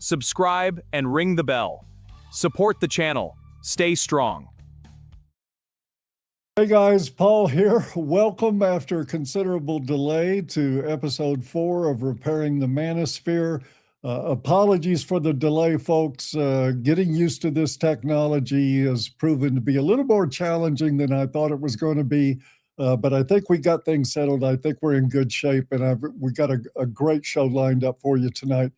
subscribe, and ring the bell. Support the channel. Stay strong. Hey guys, Paul here. Welcome after a considerable delay to episode 4 of Repairing the Manosphere. Apologies for the delay, folks. Getting used to this technology has proven to be a little more challenging than I thought it was going to be. But I think we got things settled. I think we're in good shape, and we got a great show lined up for you tonight.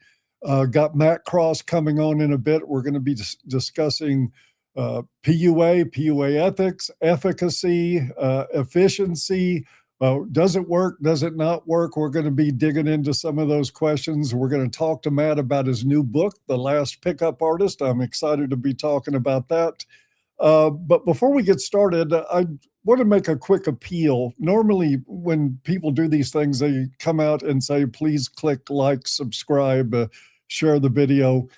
Got Matt Cross coming on in a bit. We're going to be discussing PUA ethics, efficacy, efficiency. Does it work? Does it not work? We're going to be digging into some of those questions. We're going to talk to Matt about his new book, The Last Pickup Artist. I'm excited to be talking about that. But before we get started, I want to make a quick appeal. Normally, when people do these things, they come out and say, please click like, subscribe, share the video.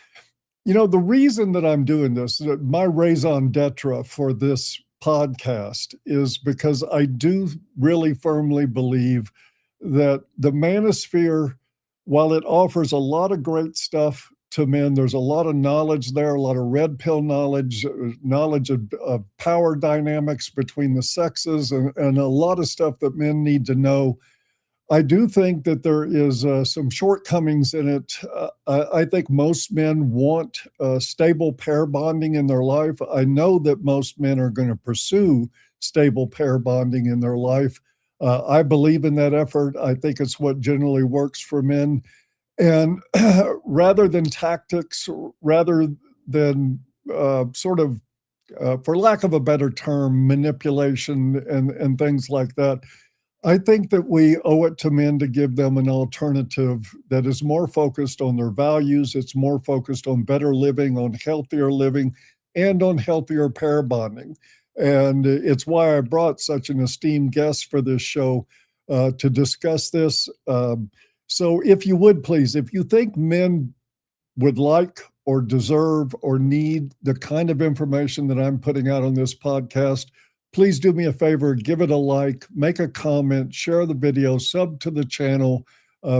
You know, the reason that I'm doing this, my raison d'etre for this podcast, is because I do really firmly believe that the manosphere, while it offers a lot of great stuff to men, there's a lot of knowledge there, a lot of red pill knowledge, of power dynamics between the sexes, and a lot of stuff that men need to know. I do think that there is some shortcomings in it. I think most men want stable pair bonding in their life. I know that most men are going to pursue stable pair bonding in their life. I believe in that effort. I think it's what generally works for men. And rather than tactics, rather than for lack of a better term, manipulation and things like that, I think that we owe it to men to give them an alternative that is more focused on their values. It's more focused on better living, on healthier living, and on healthier pair bonding. And it's why I brought such an esteemed guest for this show to discuss this. So if you would please, if you think men would like or deserve or need the kind of information that I'm putting out on this podcast, please do me a favor, give it a like, make a comment, share the video, sub to the channel,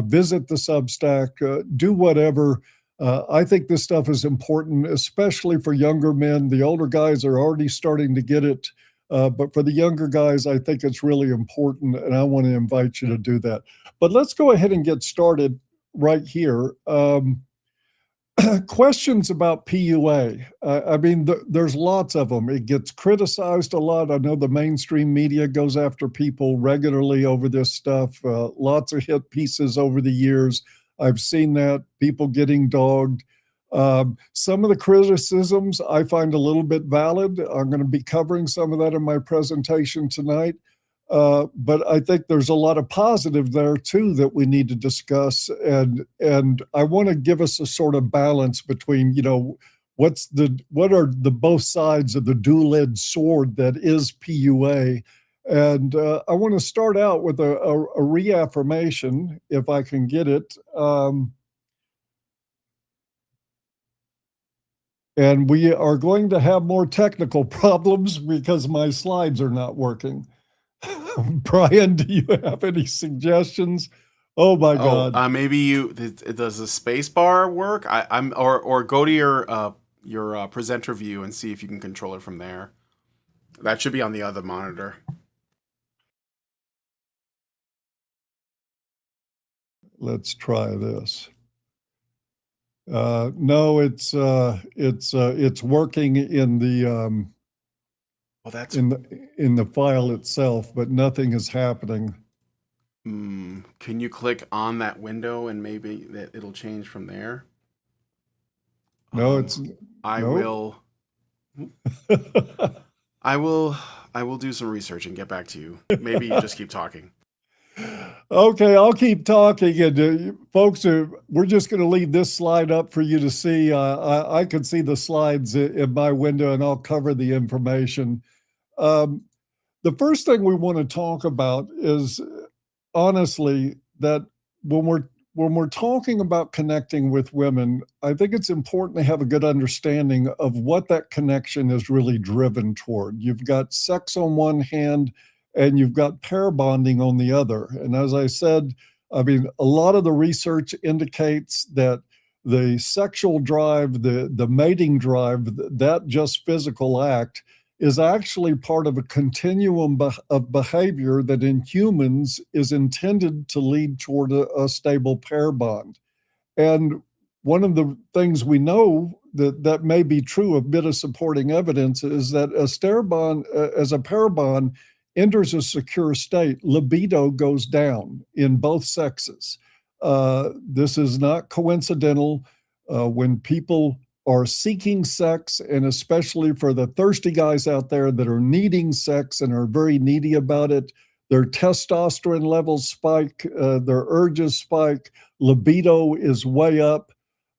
visit the Substack, do whatever. I think this stuff is important, especially for younger men. The older guys are already starting to get it. But for the younger guys, I think it's really important, and I want to invite you to do that. But let's go ahead and get started right here. Questions about PUA. I mean, there's lots of them. It gets criticized a lot. I know the mainstream media goes after people regularly over this stuff. Lots of hit pieces over the years. I've seen that, people getting dogged. Some of the criticisms I find a little bit valid. I'm going to be covering some of that in my presentation tonight. But I think there's a lot of positive there too that we need to discuss, and I want to give us a sort of balance between, you know, what are the both sides of the dual-edged sword that is PUA. And I want to start out with a reaffirmation, if I can get it. And we are going to have more technical problems because my slides are not working. Brian, do you have any suggestions? Oh my God! Maybe does the space bar work? Or go to your presenter view and see if you can control it from there. That should be on the other monitor. Let's try this. No, it's working in the in the file itself, but nothing is happening. Can you click on that window and maybe it'll change from there? No, I will do some research and get back to you. Maybe you just keep talking. Okay, I'll keep talking. And folks, we're just going to leave this slide up for you to see. I can see the slides in my window, and I'll cover the information. The first thing we want to talk about is, honestly, that when we're talking about connecting with women, I think it's important to have a good understanding of what that connection is really driven toward. You've got sex on one hand, and you've got pair bonding on the other. And as I said, I mean, a lot of the research indicates that the sexual drive, the mating drive, that just physical act is actually part of a continuum of behavior that in humans is intended to lead toward a stable pair bond. And one of the things we know that may be true, a bit of supporting evidence, is that as a pair bond enters a secure state, libido goes down in both sexes. This is not coincidental. When people are seeking sex, and especially for the thirsty guys out there that are needing sex and are very needy about it, their testosterone levels spike, their urges spike, libido is way up.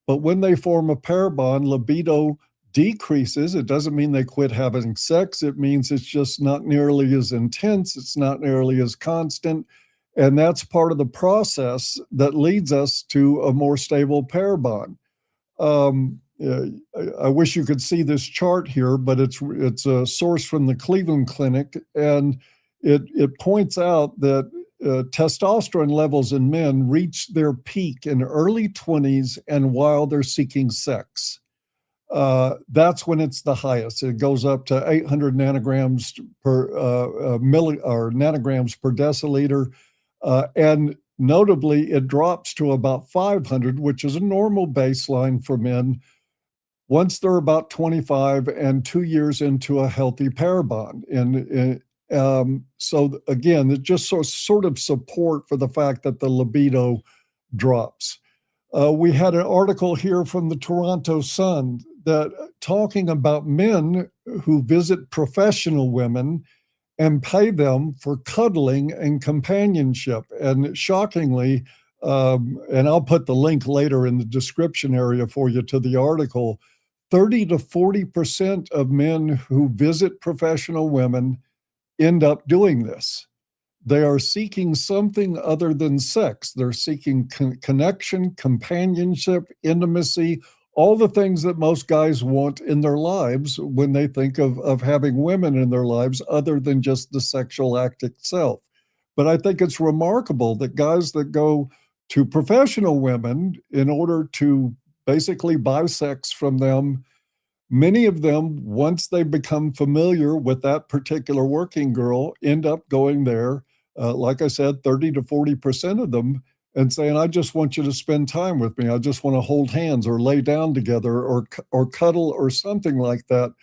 But when they form a pair bond, libido decreases. It doesn't mean they quit having sex. It means it's just not nearly as intense. It's not nearly as constant. And that's part of the process that leads us to a more stable pair bond. I wish you could see this chart here, but it's a source from the Cleveland Clinic, and it points out that testosterone levels in men reach their peak in early 20s and while they're seeking sex. That's when it's the highest. It goes up to 800 nanograms per nanograms per deciliter, and notably, it drops to about 500, which is a normal baseline for men once they're about 25 and 2 years into a healthy pair bond. And so again, it just sort of support for the fact that the libido drops. We had an article here from the Toronto Sun that talking about men who visit professional women and pay them for cuddling and companionship. And shockingly, and I'll put the link later in the description area for you to the article, 30 to 40% of men who visit professional women end up doing this. They are seeking something other than sex. They're seeking connection, companionship, intimacy, all the things that most guys want in their lives when they think of having women in their lives other than just the sexual act itself. But I think it's remarkable that guys that go to professional women in order to basically buy sex from them, many of them, once they become familiar with that particular working girl, end up going there, like I said, 30 to 40% of them, and saying, I just want you to spend time with me. I just want to hold hands or lay down together or cuddle or something like that.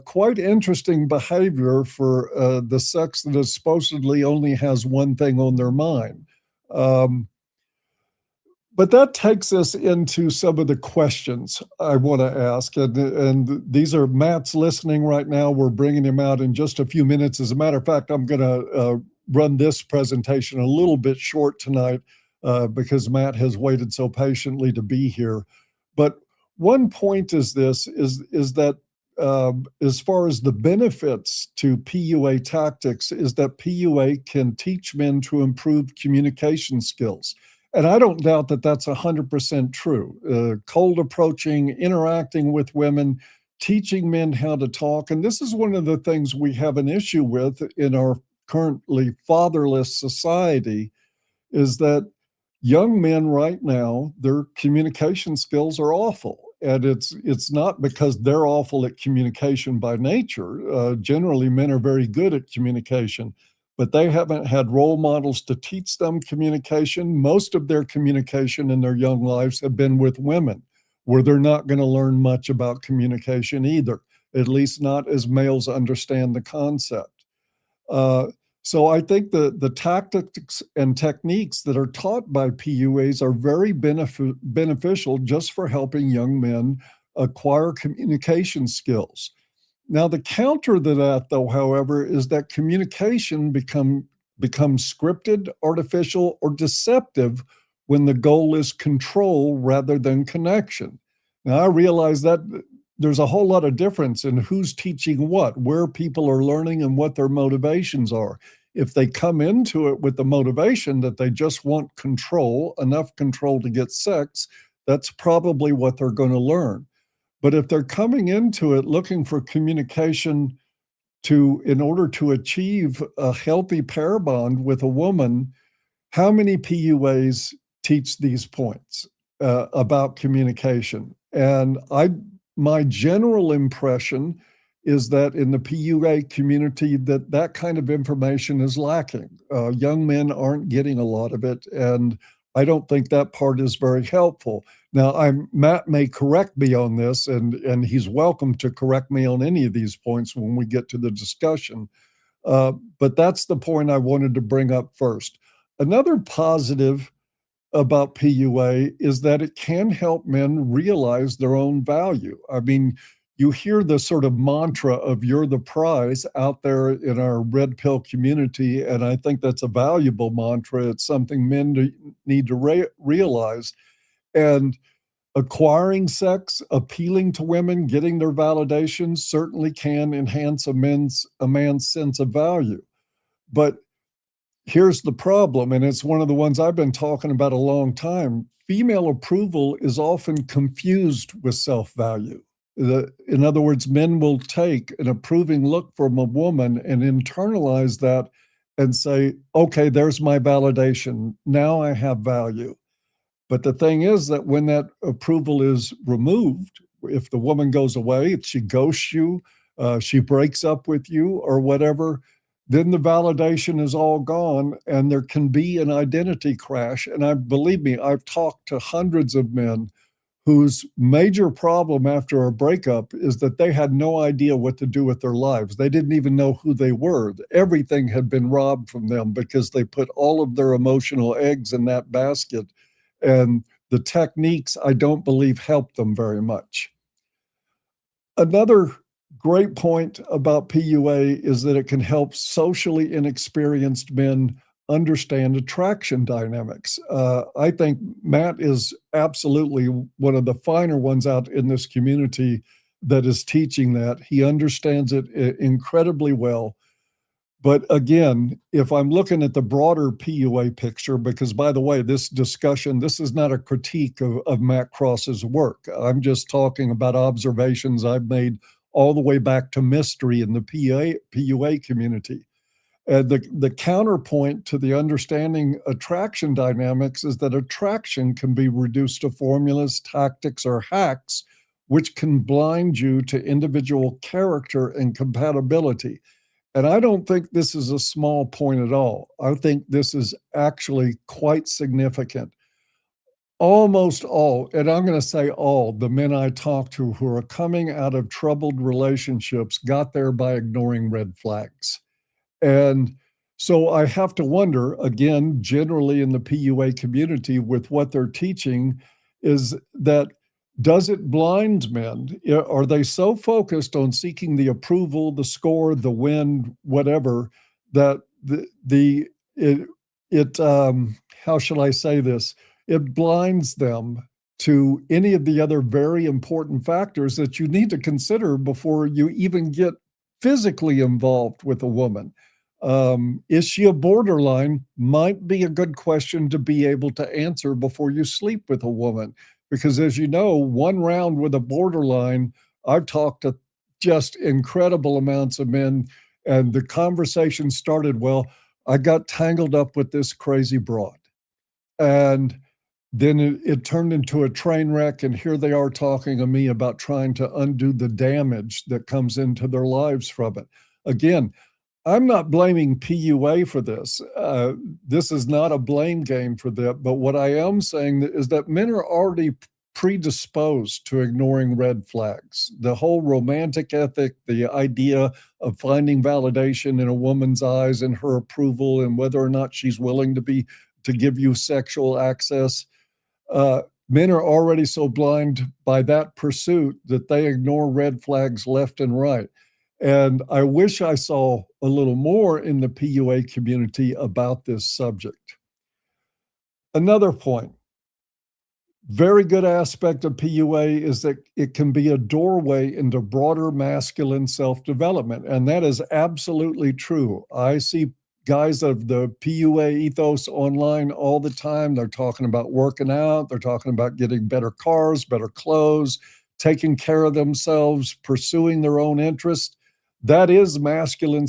Quite interesting behavior for the sex that is supposedly only has one thing on their mind. But that takes us into some of the questions I want to ask. And these are Matt's listening right now. We're bringing him out in just a few minutes. As a matter of fact, I'm going to run this presentation a little bit short tonight because Matt has waited so patiently to be here. But one point is this, is that as far as the benefits to PUA tactics, is that PUA can teach men to improve communication skills. And I don't doubt that that's 100% true. Cold approaching, interacting with women, teaching men how to talk. And this is one of the things we have an issue with in our currently fatherless society, is that young men right now, their communication skills are awful. And it's not because they're awful at communication by nature. Generally, men are very good at communication, but they haven't had role models to teach them communication. Most of their communication in their young lives have been with women, where they're not going to learn much about communication either, at least not as males understand the concept. So I think the tactics and techniques that are taught by PUAs are very beneficial just for helping young men acquire communication skills. Now, the counter to that, though, however, is that communication becomes scripted, artificial, or deceptive when the goal is control rather than connection. Now, I realize that there's a whole lot of difference in who's teaching what, where people are learning, and what their motivations are. If they come into it with the motivation that they just want control, enough control to get sex, that's probably what they're going to learn. But if they're coming into it looking for communication in order to achieve a healthy pair bond with a woman, how many PUAs teach these points? about communication. And my general impression is that in the PUA community, that kind of information is lacking. Young men aren't getting a lot of it, and I don't think that part is very helpful. Now, Matt may correct me on this, and he's welcome to correct me on any of these points when we get to the discussion. But that's the point I wanted to bring up first. Another positive about PUA is that it can help men realize their own value. I mean, you hear the sort of mantra of "you're the prize" out there in our red pill community, and I think that's a valuable mantra. It's something men need to realize. And acquiring sex, appealing to women, getting their validation certainly can enhance a man's sense of value. But here's the problem, and it's one of the ones I've been talking about a long time. Female approval is often confused with self-value. In other words, men will take an approving look from a woman and internalize that and say, okay, there's my validation. Now I have value. But the thing is that when that approval is removed, if the woman goes away, if she ghosts you, she breaks up with you or whatever, then the validation is all gone and there can be an identity crash. And believe me, I've talked to hundreds of men whose major problem after a breakup is that they had no idea what to do with their lives. They didn't even know who they were. Everything had been robbed from them because they put all of their emotional eggs in that basket. And the techniques, I don't believe, help them very much. Another great point about PUA is that it can help socially inexperienced men understand attraction dynamics. I think Matt is absolutely one of the finer ones out in this community that is teaching that. He understands it incredibly well. But again, if I'm looking at the broader PUA picture, because by the way, this discussion, this is not a critique of Matt Cross's work. I'm just talking about observations I've made all the way back to mystery in the PUA community. The counterpoint to the understanding attraction dynamics is that attraction can be reduced to formulas, tactics, or hacks, which can blind you to individual character and compatibility. And I don't think this is a small point at all. I think this is actually quite significant. Almost all, and I'm going to say all, the men I talk to who are coming out of troubled relationships got there by ignoring red flags. And so I have to wonder, again, generally in the PUA community with what they're teaching, is that does it blind men? Are they so focused on seeking the approval, the score, the win, whatever, that how shall I say this? It blinds them to any of the other very important factors that you need to consider before you even get physically involved with a woman. Is she a borderline? Might be a good question to be able to answer before you sleep with a woman. Because as you know, one round with a borderline, I've talked to just incredible amounts of men, and the conversation started, well, I got tangled up with this crazy broad. And then it turned into a train wreck, and here they are talking to me about trying to undo the damage that comes into their lives from it. Again, I'm not blaming PUA for this. This is not a blame game for that. But what I am saying is that men are already predisposed to ignoring red flags. The whole romantic ethic, the idea of finding validation in a woman's eyes and her approval and whether or not she's willing to give you sexual access. Men are already so blind by that pursuit that they ignore red flags left and right. And I wish I saw a little more in the PUA community about this subject. Another point, very good aspect of PUA is that it can be a doorway into broader masculine self-development. And that is absolutely true. I see guys of the PUA ethos online all the time. They're talking about working out. They're talking about getting better cars, better clothes, taking care of themselves, pursuing their own interests. That is masculine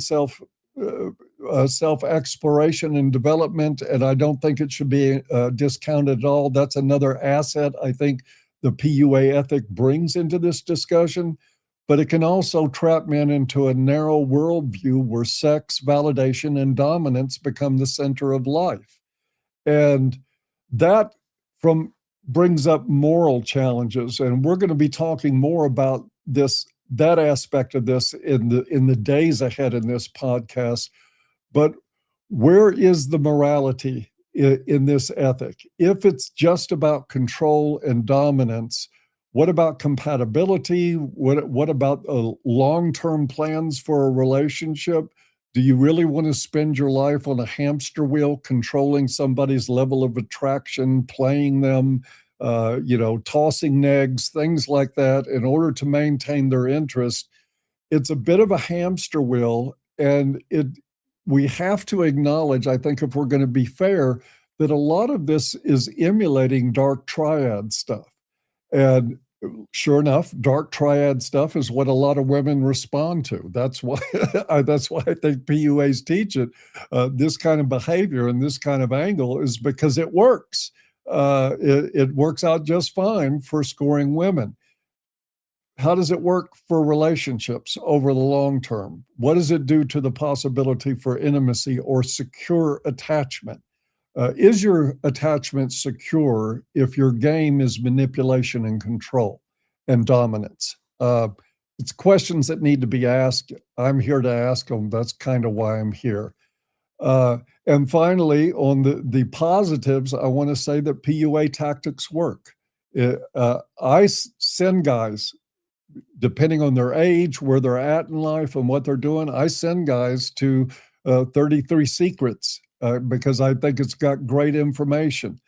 self-exploration and development, and I don't think it should be discounted at all. That's another asset I think the PUA ethic brings into this discussion, but it can also trap men into a narrow worldview where sex, validation, and dominance become the center of life. And that brings up moral challenges, and we're going to be talking more about that aspect of this in the days ahead in this podcast. But where is the morality in this ethic? If it's just about control and dominance, what about compatibility? What about long-term plans for a relationship? Do you really want to spend your life on a hamster wheel, controlling somebody's level of attraction, playing them, tossing negs, things like that, in order to maintain their interest? It's a bit of a hamster wheel, and we have to acknowledge, I think, if we're going to be fair, that a lot of this is emulating dark triad stuff. And sure enough, dark triad stuff is what a lot of women respond to. That's why I think PUAs teach it. This kind of behavior and this kind of angle is because it works. It works out just fine for scoring women. How does it work for relationships over the long term? What does it do to the possibility for intimacy or secure attachment? Is your attachment secure if your game is manipulation and control and dominance? It's questions that need to be asked. I'm here to ask them. That's kind of why I'm here. And finally, on the positives, I want to say that PUA tactics work. I send guys, depending on their age, where they're at in life, and what they're doing, I send guys to 33 Secrets because I think it's got great information.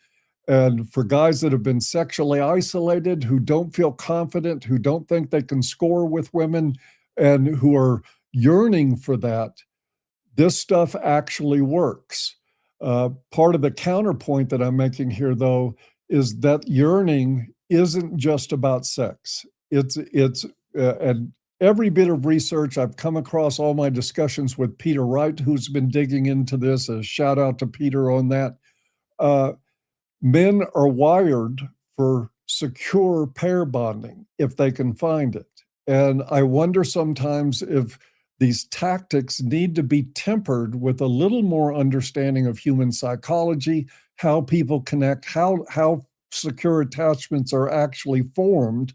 And for guys that have been sexually isolated, who don't feel confident, who don't think they can score with women, and who are yearning for that, this stuff actually works. Part of the counterpoint that I'm making here, though, is that yearning isn't just about sex. And every bit of research I've come across, all my discussions with Peter Wright, who's been digging into this, a shout out to Peter on that. Men are wired for secure pair bonding if they can find it. And I wonder sometimes if these tactics need to be tempered with a little more understanding of human psychology, how people connect, how secure attachments are actually formed,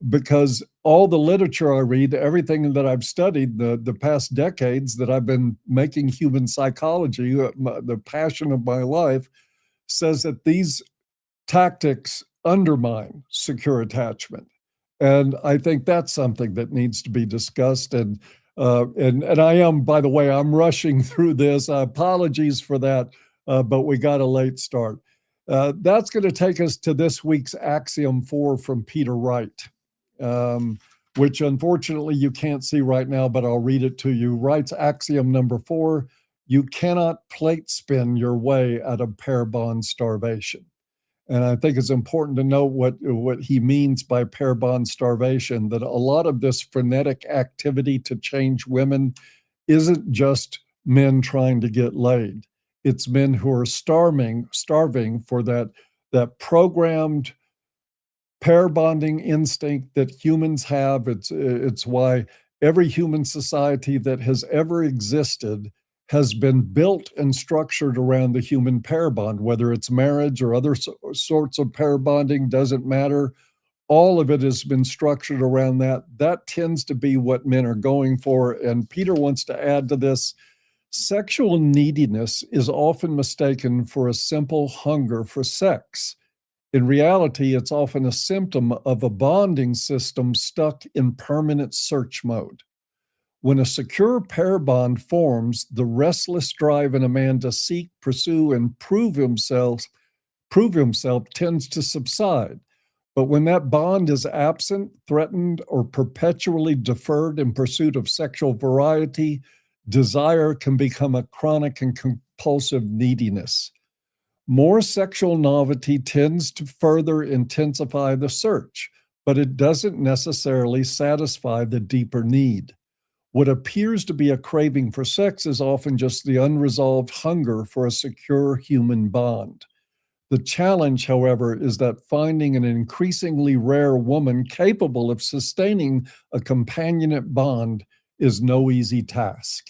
because all the literature I read, everything that I've studied the past decades that I've been making human psychology, the passion of my life, says that these tactics undermine secure attachment. And I think that's something that needs to be discussed. And I am, by the way, I'm rushing through this. Apologies for that, but we got a late start. That's going to take us to this week's Axiom 4 from Peter Wright, which unfortunately you can't see right now, but I'll read it to you. Wright's Axiom number 4: you cannot plate spin your way out of pair bond starvation. And I think it's important to note what he means by pair bond starvation, that a lot of this frenetic activity to change women isn't just men trying to get laid. It's men who are starving for that programmed pair bonding instinct that humans have. It's why every human society that has ever existed has been built and structured around the human pair bond, whether it's marriage or other sorts of pair bonding, doesn't matter. All of it has been structured around that. That tends to be what men are going for. And Peter wants to add to this: sexual neediness is often mistaken for a simple hunger for sex. In reality, it's often a symptom of a bonding system stuck in permanent search mode. When a secure pair bond forms, the restless drive in a man to seek, pursue, and prove himself tends to subside. But when that bond is absent, threatened, or perpetually deferred in pursuit of sexual variety, desire can become a chronic and compulsive neediness. More sexual novelty tends to further intensify the search, but it doesn't necessarily satisfy the deeper need. What appears to be a craving for sex is often just the unresolved hunger for a secure human bond. The challenge, however, is that finding an increasingly rare woman capable of sustaining a companionate bond is no easy task.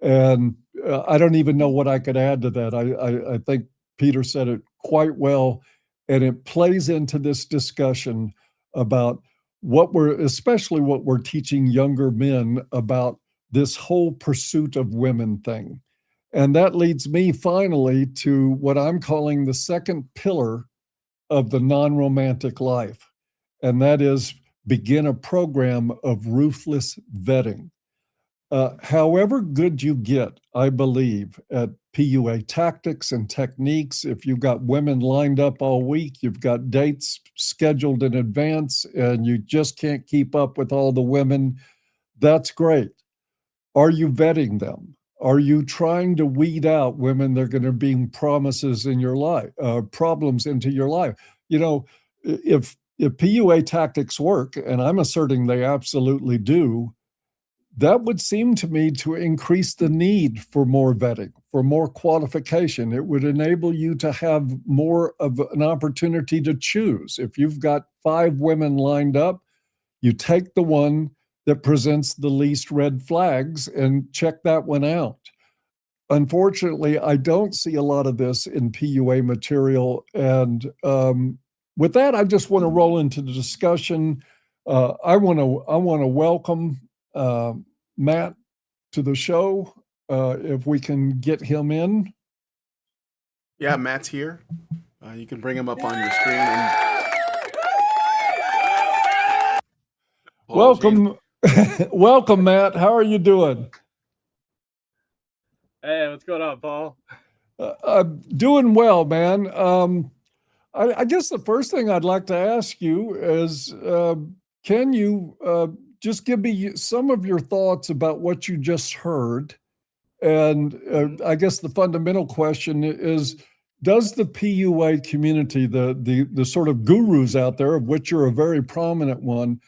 And I don't even know what I could add to that. I think Peter said it quite well. And it plays into this discussion about especially what we're teaching younger men about this whole pursuit of women thing. And that leads me finally to what I'm calling the second pillar of the non-romantic life. And that is begin a program of ruthless vetting. However good you get, I believe, at PUA tactics and techniques, if you've got women lined up all week, you've got dates scheduled in advance, and you just can't keep up with all the women, that's great. Are you vetting them? Are you trying to weed out women that are going to bring promises in your life, problems into your life? You know, if PUA tactics work, and I'm asserting they absolutely do, that would seem to me to increase the need for more vetting, for more qualification. It would enable you to have more of an opportunity to choose. If you've got 5 women lined up, you take the one that presents the least red flags and check that one out. Unfortunately, I don't see a lot of this in PUA material. And with that, I just want to roll into the discussion. I want to welcome Matt to the show. If we can get him in. Yeah, Matt's here. You can bring him up on your screen. And... Welcome, welcome, Matt. How are you doing? Hey, what's going on, Paul? Doing well, man. I guess the first thing I'd like to ask you is, can you just give me some of your thoughts about what you just heard? And I guess the fundamental question is, does the PUA community, the sort of gurus out there, of which you're a very prominent one,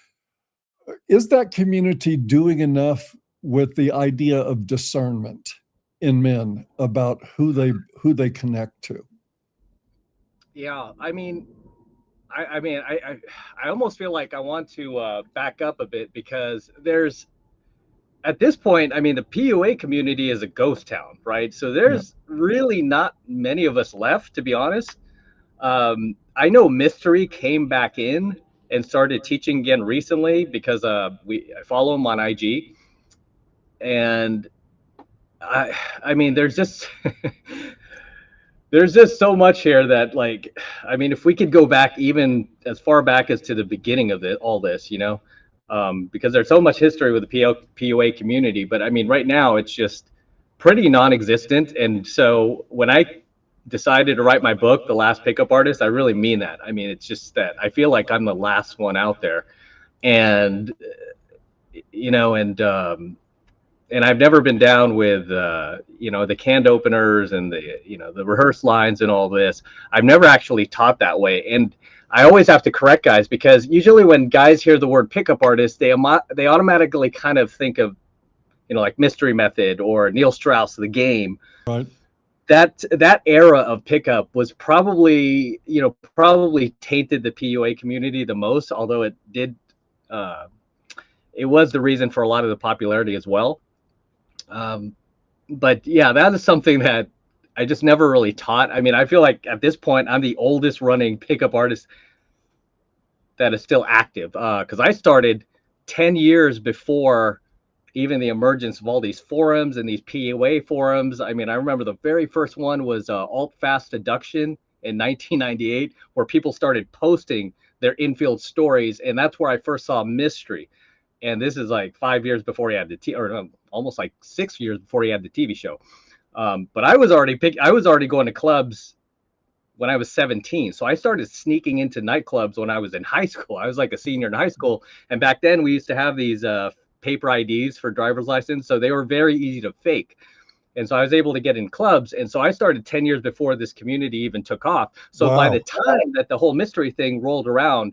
is that community doing enough with the idea of discernment in men about who they connect to? Yeah, I almost feel like I want to back up a bit, because there's, at this point, I mean, the PUA community is a ghost town, right? So there's really not many of us left, to be honest. I know Mystery came back in and started teaching again recently, because I follow him on IG, and I mean, there's just there's just so much here that, like, I mean, if we could go back even as far back as to the beginning of all this, because there's so much history with the PUA community. But I mean, right now it's just pretty non-existent. And so when I decided to write my book, The Last Pickup Artist, I really mean that. I mean, it's just that I feel like I'm the last one out there, and and I've never been down with the canned openers and the rehearse lines and all this. I've never actually taught that way, and I always have to correct guys, because usually when guys hear the word pickup artist, they automatically kind of think of like Mystery Method or Neil Strauss, The Game. Right. That era of pickup was probably tainted the PUA community the most, although it did. It was the reason for a lot of the popularity as well. But yeah, that is something that I just never really taught. I mean, I feel like at this point, I'm the oldest running pickup artist that is still active, because I started 10 years before even the emergence of all these forums and these PUA forums. I mean, I remember the very first one was Alt-Fast Deduction in 1998, where people started posting their infield stories, and that's where I first saw Mystery. And this is like 5 years before he had almost like 6 years before he had the TV show. But I was already going to clubs when I was 17. So I started sneaking into nightclubs when I was in high school. I was like a senior in high school. And back then we used to have these paper IDs for driver's license. So they were very easy to fake. And so I was able to get in clubs. And so I started 10 years before this community even took off. So By the time that the whole Mystery thing rolled around,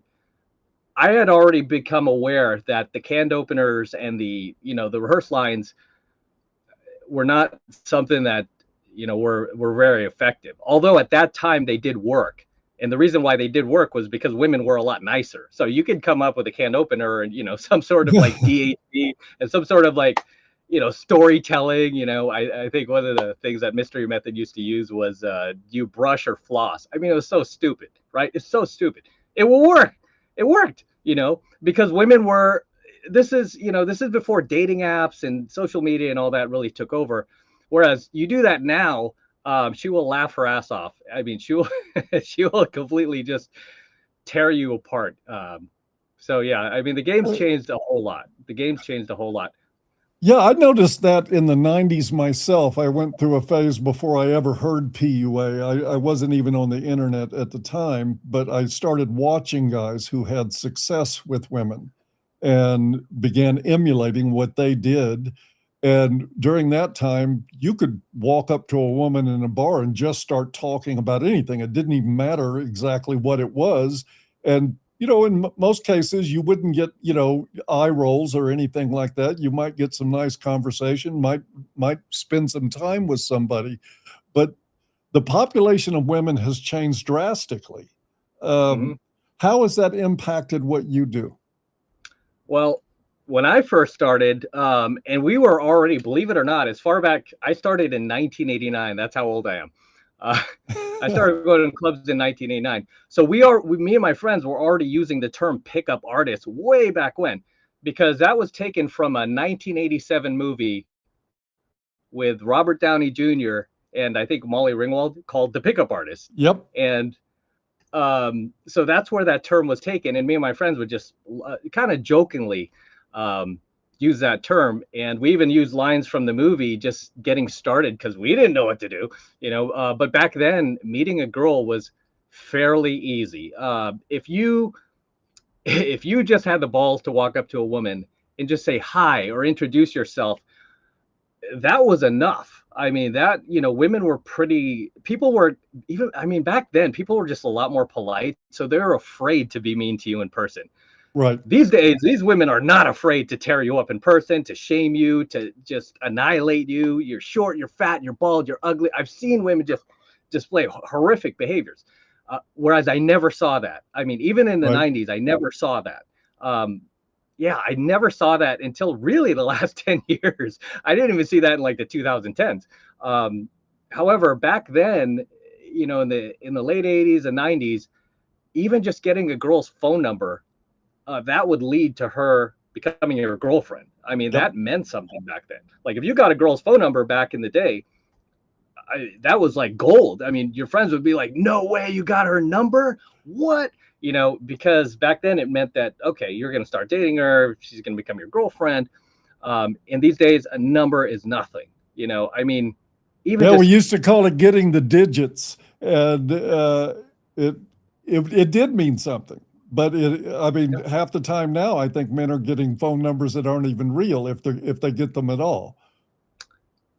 I had already become aware that the canned openers and the rehearse lines were not something that were very effective. Although at that time they did work, and the reason why they did work was because women were a lot nicer. So you could come up with a canned opener and some sort of like DHD and some sort of like storytelling. I think one of the things that Mystery Method used to use was you brush or floss. I mean, it was so stupid, right? It's so stupid. It will work. It worked, because women were. This is before dating apps and social media and all that really took over. Whereas you do that now, she will laugh her ass off. I mean, she will she will completely just tear you apart. So yeah, I mean, the game's changed a whole lot. The game's changed a whole lot. Yeah, I noticed that in the 90s myself. I went through a phase before I ever heard PUA. I wasn't even on the internet at the time, but I started watching guys who had success with women and began emulating what they did. And during that time, you could walk up to a woman in a bar and just start talking about anything. It didn't even matter exactly what it was. And in most cases, you wouldn't get, eye rolls or anything like that. You might get some nice conversation, might spend some time with somebody. But the population of women has changed drastically. How has that impacted what you do? Well, when I first started, and we were already, believe it or not, as far back, I started in 1989. That's how old I am. I started going to clubs in 1989. So me and my friends were already using the term pickup artist way back when, because that was taken from a 1987 movie with Robert Downey Jr. and I think Molly Ringwald called The Pickup Artist. Yep. And so that's where that term was taken. And me and my friends would just kind of jokingly use that term, and we even used lines from the movie just getting started because we didn't know what to do, but back then meeting a girl was fairly easy. If you just had the balls to walk up to a woman and just say hi or introduce yourself, that was enough. I mean, that women were back then people were just a lot more polite, so they're afraid to be mean to you in person. Right. These days, these women are not afraid to tear you up in person, to shame you, to just annihilate you. You're short, you're fat, you're bald, you're ugly. I've seen women just display horrific behaviors, whereas I never saw that. I mean, even in the 90s, I never saw that. I never saw that until really the last 10 years. I didn't even see that in like the 2010s. However, back then, in the late 80s and 90s, even just getting a girl's phone number, that would lead to her becoming your girlfriend. I mean, that meant something back then. Like if you got a girl's phone number back in the day, that was like gold. I mean, your friends would be like, no way, you got her number? What? Because back then it meant that, okay, you're going to start dating her. She's going to become your girlfriend. And these days a number is nothing. I mean, even we used to call it getting the digits, and it did mean something. But half the time now, I think men are getting phone numbers that aren't even real if they get them at all.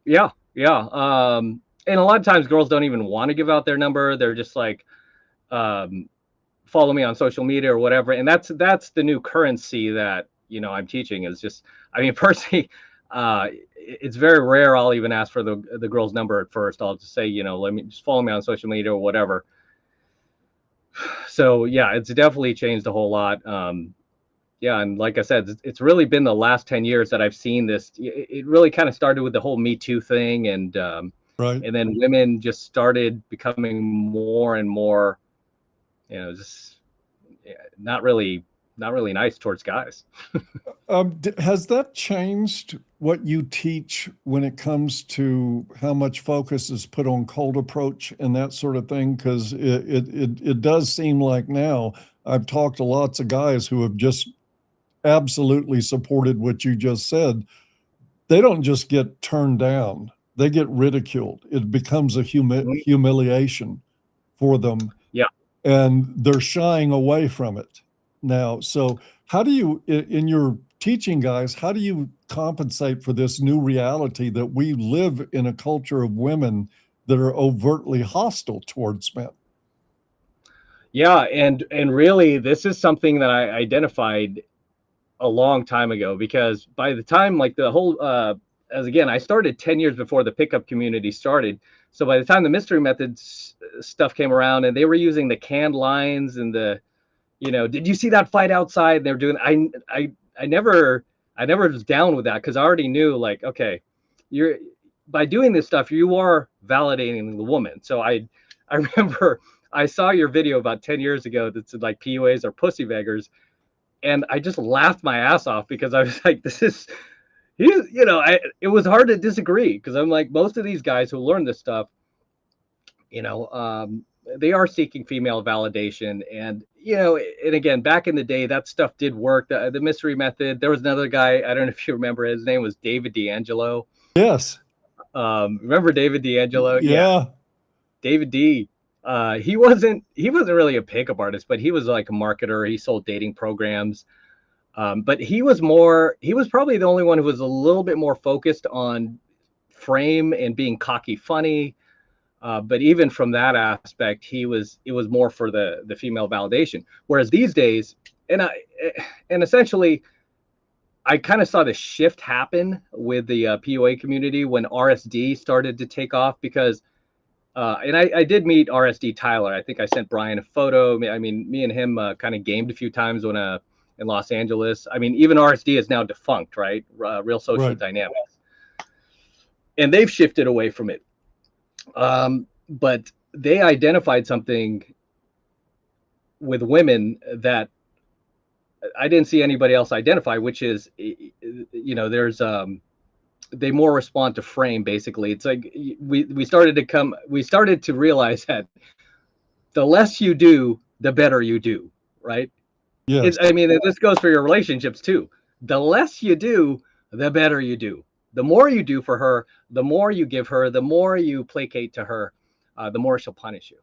Yeah. And a lot of times girls don't even want to give out their number. They're just like, follow me on social media or whatever. And that's the new currency that, I'm teaching is just, I mean, personally, it's very rare I'll even ask for the girl's number at first. I'll just say, let me just follow me on social media or whatever. So yeah, it's definitely changed a whole lot. And like I said, it's really been the last 10 years that I've seen this. It really kind of started with the whole Me Too thing, and and then women just started becoming more and more, just not really nice towards guys. Has that changed what you teach when it comes to how much focus is put on cold approach and that sort of thing? Because it does seem like now I've talked to lots of guys who have just absolutely supported what you just said. They don't just get turned down, they get ridiculed. It becomes a humiliation for them. Yeah. And they're shying away from it now. So how do you, in your teaching guys, how do you compensate for this new reality that we live in a culture of women that are overtly hostile towards men? Yeah, and really, this is something that I identified a long time ago, because by the time like the whole as again, I started 10 years before the pickup community started. So by the time the mystery methods stuff came around, and they were using the canned lines and the, did you see that fight outside? They're doing, I never was down with that, because I already knew, like, okay, you're, by doing this stuff, you are validating the woman. So I remember I saw your video about 10 years ago that said like PUAs are pussy beggars, and I just laughed my ass off, because I was like, this is, it was hard to disagree, because I'm like, most of these guys who learn this stuff, they are seeking female validation. And, and again, back in the day, that stuff did work. The mystery method, there was another guy, I don't know if you remember, his name was David D'Angelo. Yes. Remember David D'Angelo? Yeah. David D. He wasn't really a pickup artist, but he was like a marketer. He sold dating programs. But he was probably the only one who was a little bit more focused on frame and being cocky funny. But even from that aspect, it was more for the female validation. Whereas these days, and essentially, I kind of saw the shift happen with the PUA community when RSD started to take off, because and I did meet RSD Tyler. I think I sent Brian a photo. I mean, me and him kind of gamed a few times when in Los Angeles. I mean, even RSD is now defunct, right? Real Social Right. Dynamics. And they've shifted away from it. But they identified something with women that I didn't see anybody else identify, which is, there's they more respond to frame. Basically, it's like we started to realize that the less you do, the better you do, right? Yes. I mean, this goes for your relationships too. The less you do, the better you do. The more you do for her, the more you give her, the more you placate to her, the more she'll punish you.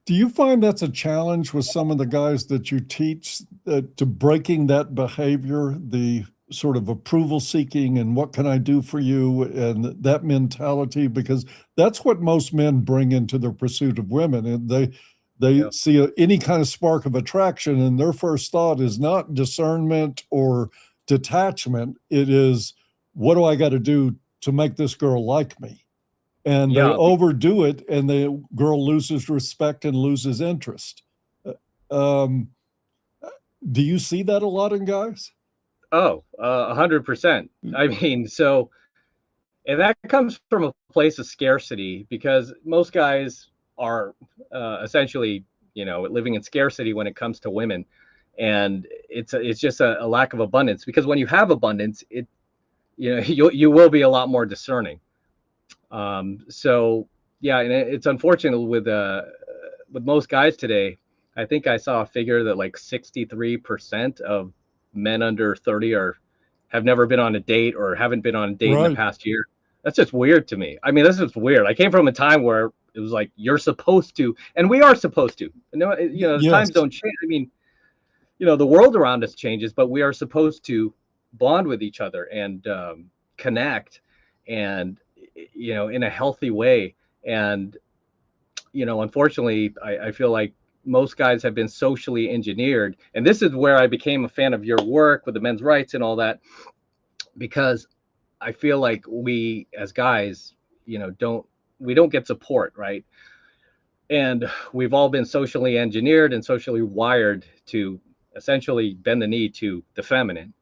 Do you find that's a challenge with some of the guys that you teach to breaking that behavior, the sort of approval seeking and what can I do for you, and that mentality? Because that's what most men bring into their pursuit of women. And they see any kind of spark of attraction, and their first thought is not discernment or detachment. It is, what do I got to do to make this girl like me? And they overdo it, and the girl loses respect and loses interest. Do you see that a lot in guys? Oh, 100%. I mean, so, and that comes from a place of scarcity, because most guys are essentially, living in scarcity when it comes to women. And it's just a lack of abundance, because when you have abundance, you will be a lot more discerning. So yeah, and it's unfortunate with most guys today. I think I saw a figure that like 63% of men under 30 have never been on a date or haven't been on a date in the past year. That's just weird to me. I mean, that's just weird. I came from a time where it was like, you're supposed to, and we are supposed to. The times don't change. I mean, the world around us changes, but we are supposed to bond with each other and connect, and in a healthy way. And unfortunately, I feel like most guys have been socially engineered, and this is where I became a fan of your work with the men's rights and all that, because I feel like we as guys, don't get support, right? And we've all been socially engineered and socially wired to essentially bend the knee to the feminine,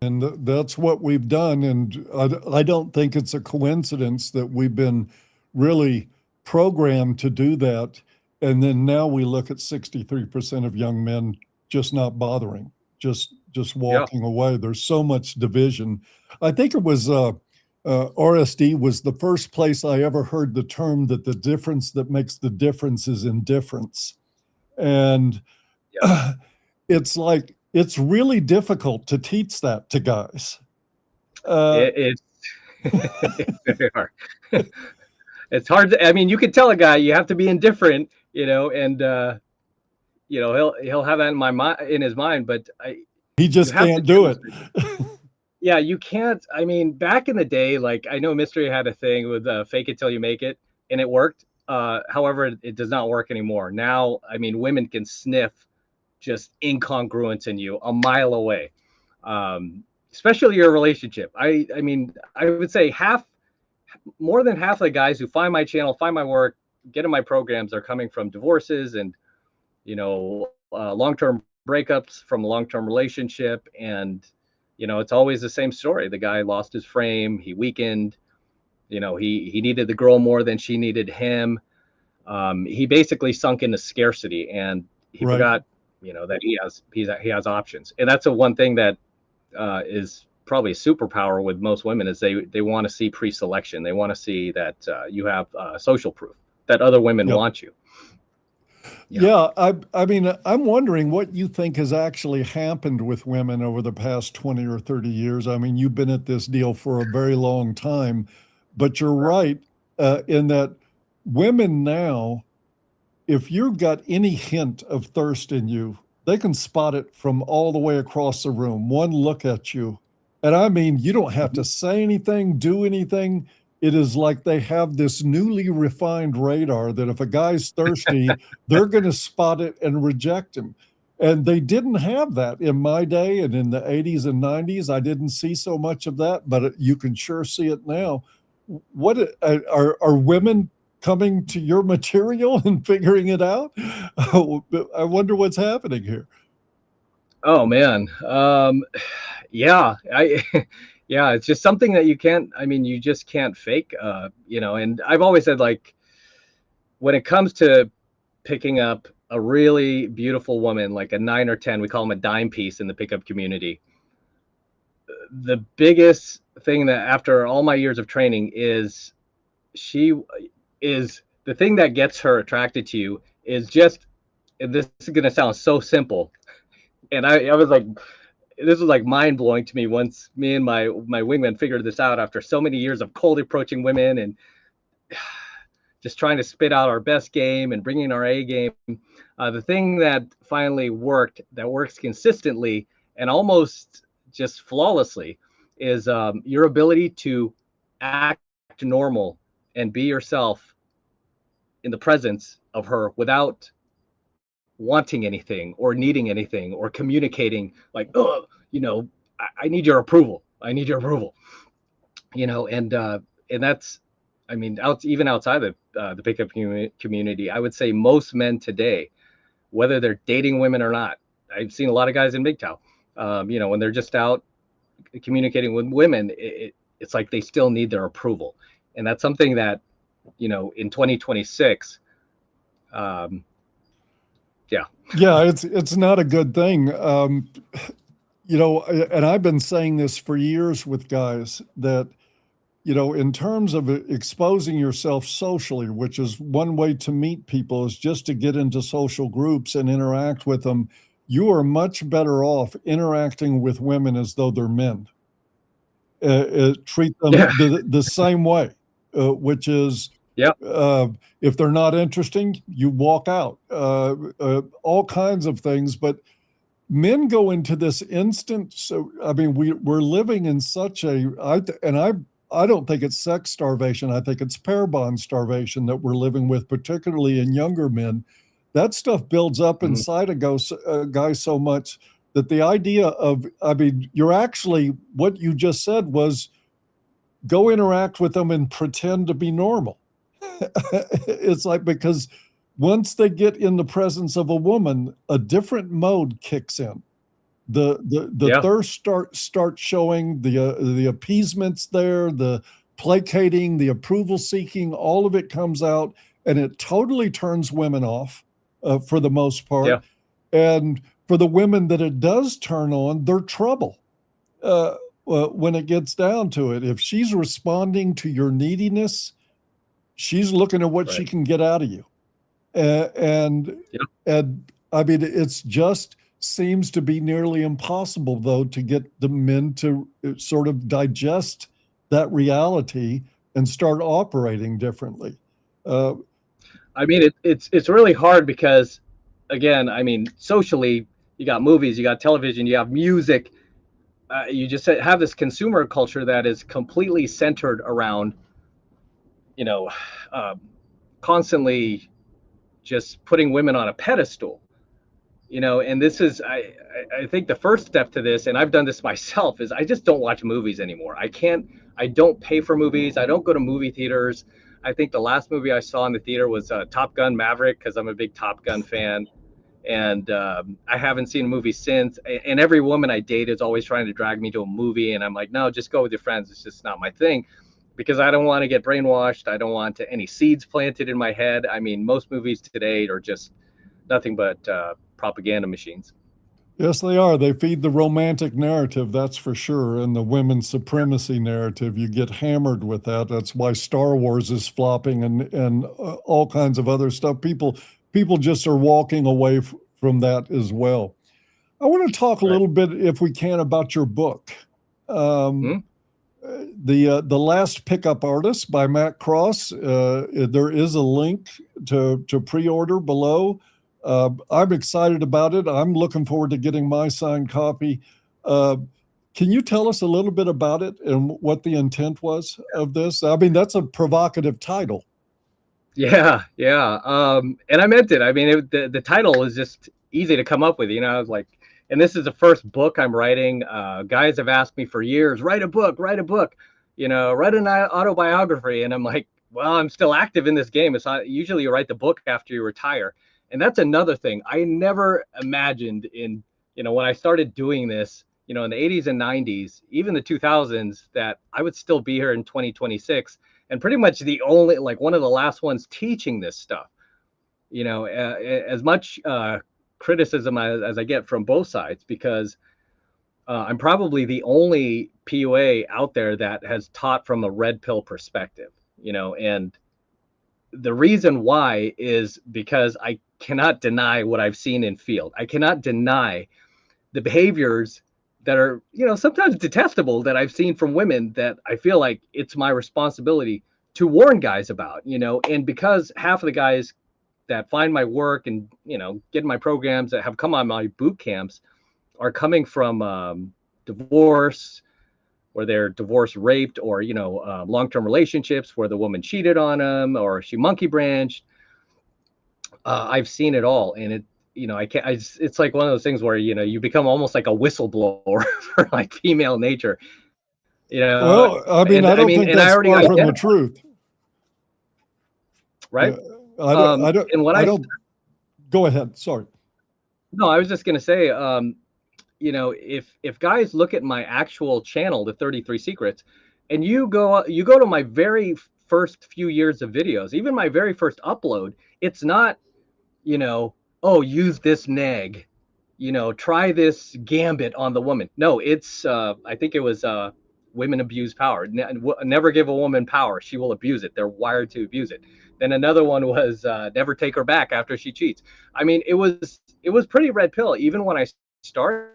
And that's what we've done. And I don't think it's a coincidence that we've been really programmed to do that. And then now we look at 63% of young men just not bothering, just walking away. There's so much division. I think it was RSD was the first place I ever heard the term that the difference that makes the difference is indifference. And it's like, it's really difficult to teach that to guys. It's very hard. It's hard to, I mean, you could tell a guy you have to be indifferent, and he'll have that in his mind, but he just can't do it. Yeah, you can't. I mean, back in the day, like, I know Mystery had a thing with fake it till you make it, and it worked. However, it does not work anymore. Now, I mean, women can sniff just incongruence in you a mile away, especially your relationship. I mean, I would say more than half of the guys who find my channel, find my work, get in my programs are coming from divorces and, long-term breakups from a long-term relationship. And, it's always the same story. The guy lost his frame, he weakened, he needed the girl more than she needed him. He basically sunk into scarcity, and he Right. forgot, that he has options. And that's the one thing that is probably a superpower with most women is they want to see pre-selection. They want to see that you have social proof that other women Yep. want you. Yeah, I mean, I'm wondering what you think has actually happened with women over the past 20 or 30 years. I mean, you've been at this deal for a very long time, but you're right in that women now, if you've got any hint of thirst in you, they can spot it from all the way across the room, one look at you. And I mean, you don't have to say anything, do anything. It is like they have this newly refined radar that if a guy's thirsty, they're going to spot it and reject him. And they didn't have that in my day and in the 80s and 90s. I didn't see so much of that, but you can sure see it now. What are women coming to your material and figuring it out? I wonder what's happening here. Oh man. Yeah, yeah, it's just something that you just can't fake, and I've always said, like, when it comes to picking up a really beautiful woman, like a 9 or 10, we call them a dime piece in the pickup community. The biggest thing that after all my years of training is the thing that gets her attracted to you is just, and this is going to sound so simple. And I was like, this was like mind blowing to me once me and my wingman figured this out after so many years of cold approaching women and just trying to spit out our best game and bringing our A game. The thing that finally worked, that works consistently and almost just flawlessly, is your ability to act normal and be yourself in the presence of her without wanting anything or needing anything or communicating like, oh, I need your approval. I need your approval. And that's, I mean, even outside of the pickup community, I would say most men today, whether they're dating women or not, I've seen a lot of guys in MGTOW, when they're just out communicating with women, it's like they still need their approval. And that's something that, in 2026, Yeah, it's not a good thing. And I've been saying this for years with guys that, in terms of exposing yourself socially, which is one way to meet people is just to get into social groups and interact with them. You are much better off interacting with women as though they're men. Treat them the same way, which is, if they're not interesting, you walk out, all kinds of things. But men go into this instant. So, I mean, we're living in such I don't think it's sex starvation. I think it's pair bond starvation that we're living with, particularly in younger men. That stuff builds up inside a guy so much that the idea of, I mean, what you just said was go interact with them and pretend to be normal. It's like, because once they get in the presence of a woman, a different mode kicks in. The thirst starts showing, the appeasement's there, the placating, the approval seeking, all of it comes out, and it totally turns women off for the most part. Yeah. And for the women that it does turn on, they're trouble. When it gets down to it, if she's responding to your neediness, she's looking at what she can get out of you. And I mean, it's just seems to be nearly impossible, though, to get the men to sort of digest that reality and start operating differently. I mean, it's really hard because, again, I mean, socially, you got movies, you got television, you have music. You just have this consumer culture that is completely centered around, constantly just putting women on a pedestal, and this is, I think the first step to this, and I've done this myself, is I just don't watch movies anymore. I don't pay for movies. I don't go to movie theaters. I think the last movie I saw in the theater was Top Gun Maverick, because I'm a big Top Gun fan. And I haven't seen a movie since. And every woman I date is always trying to drag me to a movie. And I'm like, no, just go with your friends. It's just not my thing, because I don't want to get brainwashed. I don't want any seeds planted in my head. I mean, most movies today are just nothing but propaganda machines. Yes, they are. They feed the romantic narrative, that's for sure, and the women's supremacy narrative. You get hammered with that. That's why Star Wars is flopping, and all kinds of other stuff. People just are walking away from that as well. I want to talk a little bit, if we can, about your book. The Last Pickup Artist by Matt Cross. There is a link to pre-order below. I'm excited about it. I'm looking forward to getting my signed copy. Can you tell us a little bit about it and what the intent was of this? I mean, that's a provocative title. Yeah. And I meant it. I mean, the title is just easy to come up with. I was like, and this is the first book I'm writing. Guys have asked me for years, write a book, write an autobiography. And I'm like, well, I'm still active in this game. It's not usually you write the book after you retire. And that's another thing. I never imagined when I started doing this, in the 80s and 90s, even the 2000s, that I would still be here in 2026 and pretty much the only, one of the last ones teaching this stuff. As much criticism as I get from both sides, because I'm probably the only PUA out there that has taught from a red pill perspective, and the reason why is because I cannot deny what I've seen in field. I cannot deny the behaviors that are, sometimes detestable, that I've seen from women, that I feel like it's my responsibility to warn guys about, and because half of the guys that find my work and, get in my programs, that have come on my boot camps, are coming from divorce, or they're divorce raped, or, long-term relationships where the woman cheated on them, or she monkey branched. I've seen it all. And it, it's like one of those things where, you become almost like a whistleblower for female nature, Well, I mean, I don't think that's far from the truth. Right. I don't, go ahead. Sorry. No, I was just going to say, if guys look at my actual channel, the 33 Secrets, and you go to my very first few years of videos, even my very first upload, it's not, oh, use this neg, try this gambit on the woman. No, it's, I think it was women abuse power. Never give a woman power. She will abuse it. They're wired to abuse it. Then another one was never take her back after she cheats. I mean, it was pretty red pill, even when I started,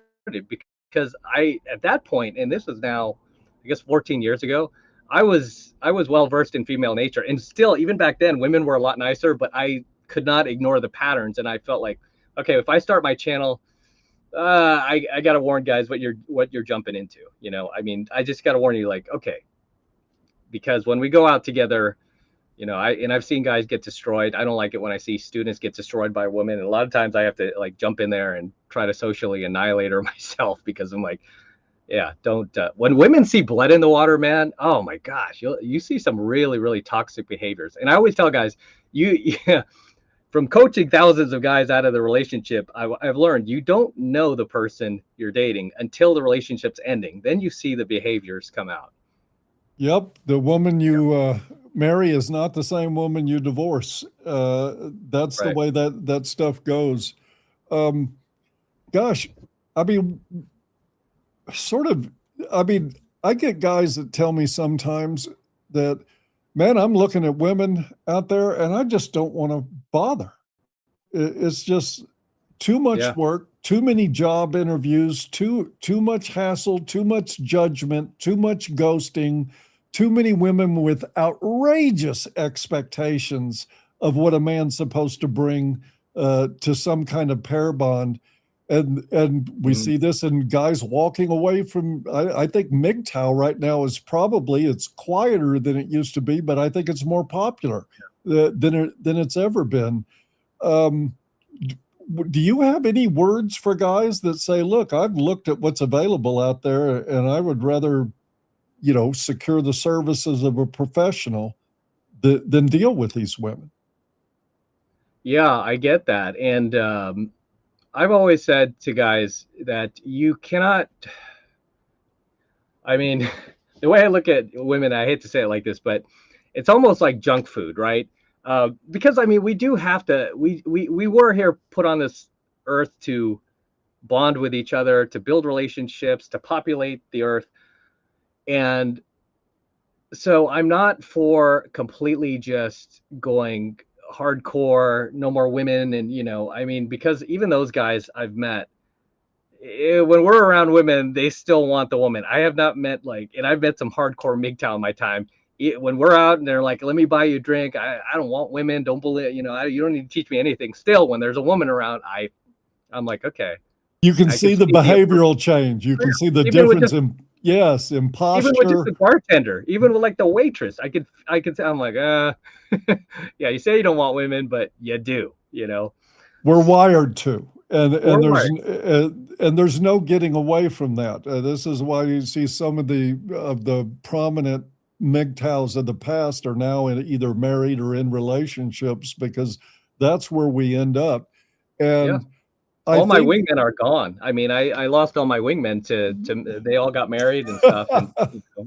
because at that point, and this was now, I guess, 14 years ago, I was well versed in female nature, and still, even back then, women were a lot nicer, but I could not ignore the patterns, and I felt like, okay, if I start my channel, I gotta warn guys what you're jumping into. I mean, I just gotta warn you, okay, because when we go out together, I've seen guys get destroyed. I don't like it when I see students get destroyed by women, and a lot of times I have to jump in there and try to socially annihilate her myself, because I'm like, yeah, don't. When women see blood in the water, man, oh my gosh, you see some really, really toxic behaviors. And I always tell guys, from coaching thousands of guys out of the relationship, I've learned you don't know the person you're dating until the relationship's ending. Then you see the behaviors come out. Yep, the woman you marry is not the same woman you divorce. That's right. The way that stuff goes. Gosh, I mean, I get guys that tell me sometimes that, man, I'm looking at women out there and I just don't want to bother. It's just too much work, too many job interviews, too much hassle, too much judgment, too much ghosting, too many women with outrageous expectations of what a man's supposed to bring to some kind of pair bond. And we see this in guys walking away from, I think MGTOW right now is it's quieter than it used to be, but I think it's more popular. than it's ever been. Do you have any words for guys that say, look, I've looked at what's available out there and I would rather, secure the services of a professional than deal with these women? Yeah, I get that. And I've always said to guys that you cannot, I mean, the way I look at women, I hate to say it like this, but it's almost like junk food, right? Because I mean, we do have to, we were here put on this earth to bond with each other, to build relationships, to populate the earth. And so I'm not for completely just going hardcore, no more women. And, I mean, because even those guys I've met, when we're around women, they still want the woman. I have not met and I've met some hardcore MGTOW in my time. When we're out and they're like, let me buy you a drink. I don't want women. Don't believe, you don't need to teach me anything. Still, when there's a woman around, I'm like, okay. You can see the behavioral change. You can see the difference in posture. Even with just the bartender, even with the waitress, I could say, I'm like, yeah, you say you don't want women, but you do, We're wired to. And there's no getting away from that. This is why you see some of the prominent MGTOWs of the past are now either married or in relationships, because that's where we end up. And all my wingmen are gone. I mean, I lost all my wingmen to they all got married and stuff. And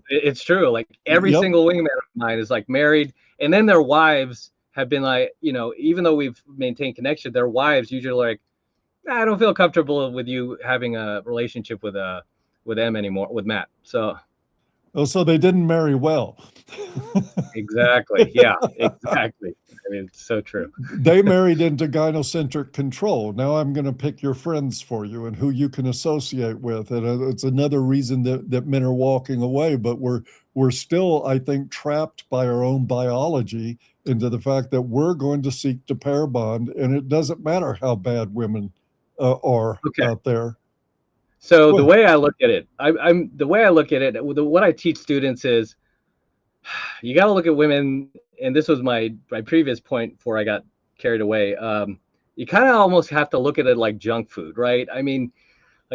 it's true. Every single wingman of mine is married, and then their wives have been even though we've maintained connection, their wives usually I don't feel comfortable with you having a relationship with them anymore, with Matt. So they didn't marry well. Exactly. Yeah, exactly. I mean, it's so true. They married into gynocentric control. Now I'm going to pick your friends for you and who you can associate with. And it's another reason that men are walking away. But we're still, I think, trapped by our own biology into the fact that we're going to seek to pair bond. And it doesn't matter how bad women are out there. So the way I look at it, what I teach students is you got to look at women, and this was my previous point before I got carried away. You kind of almost have to look at it like junk food, right? I mean,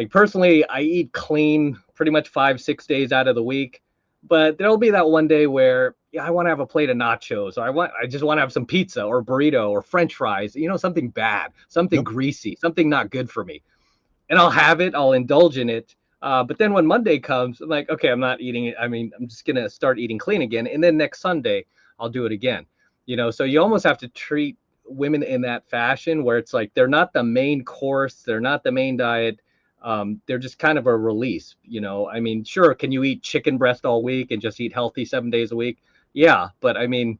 personally, I eat clean pretty much 5-6 days out of the week, but there'll be that one day where I want to have a plate of nachos, or I just want to have some pizza or burrito or French fries, something bad, something greasy, something not good for me. And I'll have it, I'll indulge in it. But then when Monday comes, I'm like, okay, I'm not eating it. I mean, I'm just going to start eating clean again. And then next Sunday, I'll do it again. So you almost have to treat women in that fashion where it's they're not the main course. They're not the main diet. They're just kind of a release. I mean, sure, can you eat chicken breast all week and just eat healthy 7 days a week? Yeah. But I mean,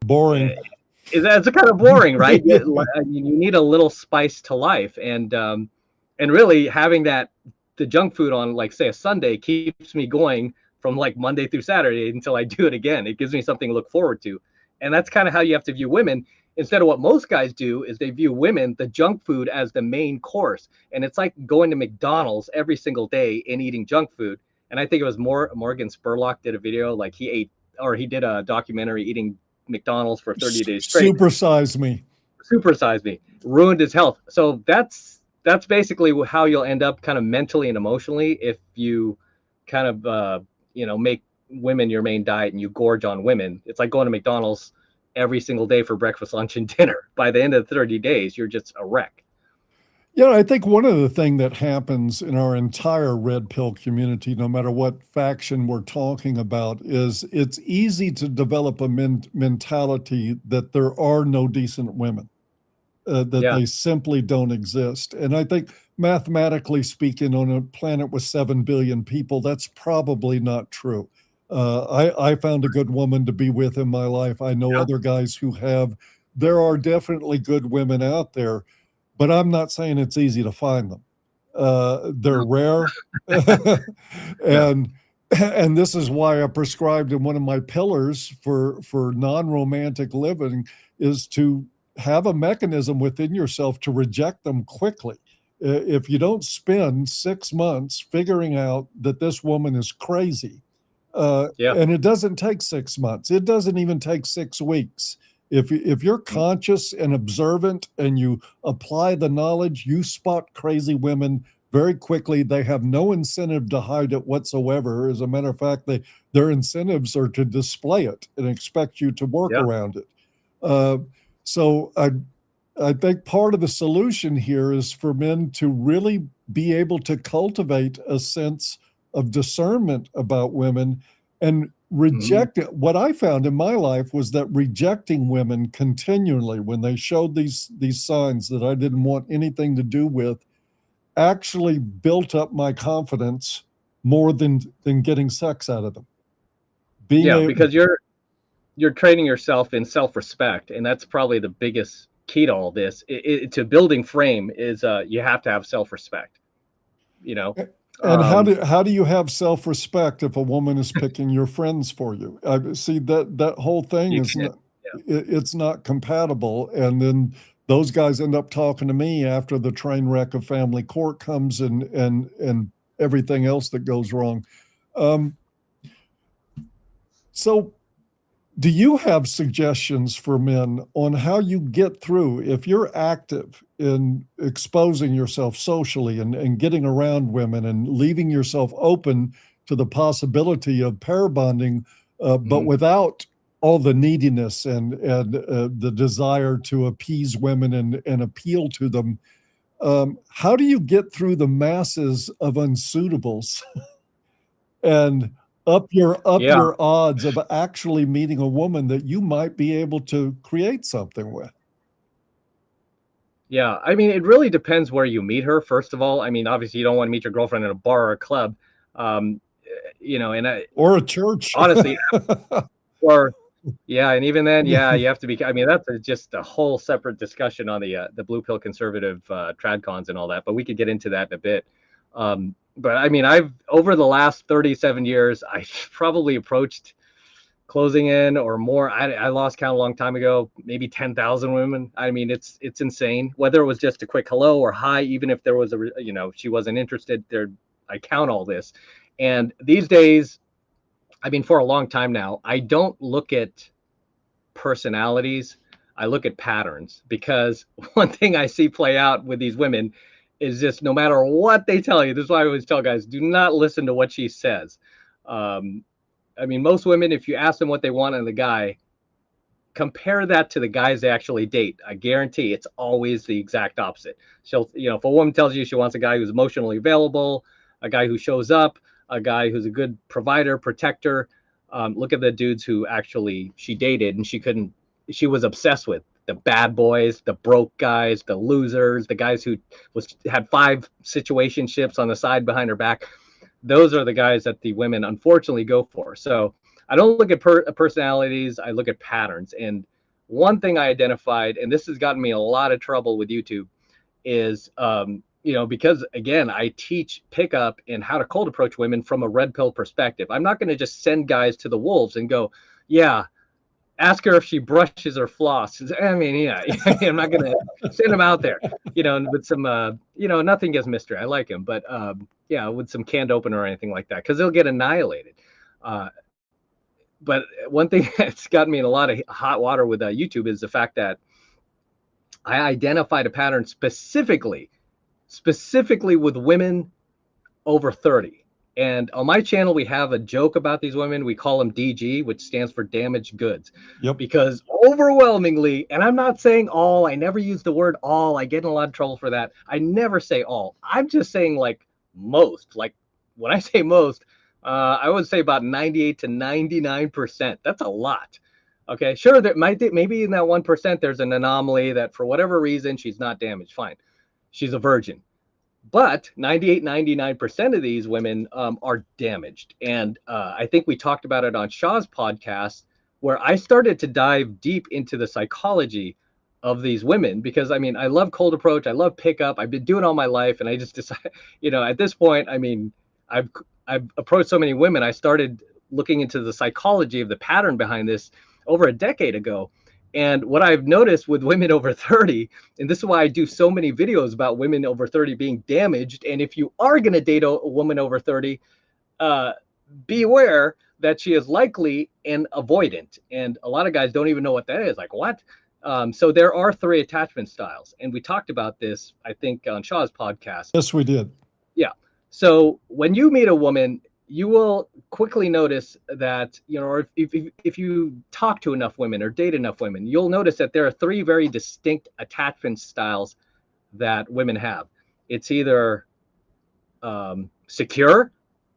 boring. It's kind of boring, right? I mean, you need a little spice to life. And really having the junk food on say a Sunday keeps me going from Monday through Saturday until I do it again. It gives me something to look forward to. And that's kind of how you have to view women, instead of what most guys do is they view women, the junk food, as the main course. And it's like going to McDonald's every single day and eating junk food. And I think it was Morgan Spurlock did a video, he did a documentary eating McDonald's for 30 days straight. Supersize me. Ruined his health. So that's basically how you'll end up kind of mentally and emotionally if you kind of, make women your main diet and you gorge on women. It's like going to McDonald's every single day for breakfast, lunch, and dinner. By the end of 30 days, you're just a wreck. I think one of the things that happens in our entire red pill community, no matter what faction we're talking about, is it's easy to develop a mentality that there are no decent women. They simply don't exist. And I think mathematically speaking, on a planet with 7 billion people, that's probably not true. I found a good woman to be with in my life. I know other guys who have. There are definitely good women out there, but I'm not saying it's easy to find them. They're rare. And this is why I prescribed in one of my pillars for non-romantic living is to have a mechanism within yourself to reject them quickly. If you don't spend 6 months figuring out that this woman is crazy, and it doesn't take 6 months, it doesn't even take 6 weeks. If you're conscious and observant and you apply the knowledge, you spot crazy women very quickly. They have no incentive to hide it whatsoever. As a matter of fact, their incentives are to display it and expect you to work Yeah. around it. So I think part of the solution here is for men to really be able to cultivate a sense of discernment about women and reject it. What I found in my life was that rejecting women continually when they showed these signs that I didn't want anything to do with actually built up my confidence more than getting sex out of them. Because you're training yourself in self-respect, and that's probably the biggest key to all this. To building frame is you have to have self-respect. And how do you have self-respect if a woman is picking your friends for you? I see that whole thing it's not compatible. And then those guys end up talking to me after the train wreck of family court comes and everything else that goes wrong. So do you have suggestions for men on how you get through if you're active in exposing yourself socially and getting around women and leaving yourself open to the possibility of pair bonding, but without all the neediness and the desire to appease women and appeal to them? How do you get through the masses of unsuitables and up your odds of actually meeting a woman that you might be able to create something with? Yeah, I mean, it really depends where you meet her. First of all, I mean, obviously, you don't want to meet your girlfriend in a bar or a club, and or a church, honestly, and even then, you have to be. I mean, that's just a whole separate discussion on the blue pill conservative tradcons and all that. But we could get into that in a bit. But I mean, over the last 37 years, I probably approached closing in or more. I lost count a long time ago, maybe 10,000 women. I mean, it's insane. Whether it was just a quick hello or hi, even if there was she wasn't interested there, I count all this. And these days, I mean, for a long time now, I don't look at personalities. I look at patterns, because one thing I see play out with these women is just no matter what they tell you. This is why I always tell guys, do not listen to what she says. I mean, most women, if you ask them what they want in the guy, compare that to the guys they actually date. I guarantee it's always the exact opposite. She'll, if a woman tells you she wants a guy who's emotionally available, a guy who shows up, a guy who's a good provider, protector, look at the dudes who actually she dated and she was obsessed with. The bad boys, the broke guys, the losers, the guys who had 5 situationships on the side behind her back. Those are the guys that the women unfortunately go for. So I don't look at personalities. I look at patterns. And one thing I identified, and this has gotten me a lot of trouble with YouTube, is because again, I teach pickup and how to cold approach women from a red pill perspective. I'm not going to just send guys to the wolves and go, ask her if she brushes or flosses. I mean, I'm not going to send them out there, with some, nothing against mystery. I like him, but with some canned opener or anything like that, because they'll get annihilated. But one thing that's gotten me in a lot of hot water with YouTube is the fact that I identified a pattern specifically with women over 30. And on my channel, we have a joke about these women. We call them DG, which stands for damaged goods. Yep. Because overwhelmingly, and I'm not saying all, I never use the word all. I get in a lot of trouble for that. I never say all. I'm just saying like most. Like when I say most, I would say about 98 to 99%. That's a lot. Okay, sure, that maybe in that 1% there's an anomaly that for whatever reason she's not damaged. Fine, she's a virgin. But 98, 99% of these women are damaged. And I think we talked about it on Shaw's podcast, where I started to dive deep into the psychology of these women, because I mean, I love cold approach. I love pickup. I've been doing it all my life. And I just decided, at this point, I mean, I've approached so many women. I started looking into the psychology of the pattern behind this over a decade ago. And what I've noticed with women over 30, and this is why I do so many videos about women over 30 being damaged. And if you are going to date a woman over 30, beware, that she is likely an avoidant. And a lot of guys don't even know what that is. Like, what? So there are 3 attachment styles. And we talked about this, I think, on Shaw's podcast. Yes, we did. Yeah. So when you meet a woman, you will quickly notice that, you know, or if you talk to enough women or date enough women, you'll notice that there are 3 very distinct attachment styles that women have. It's either secure,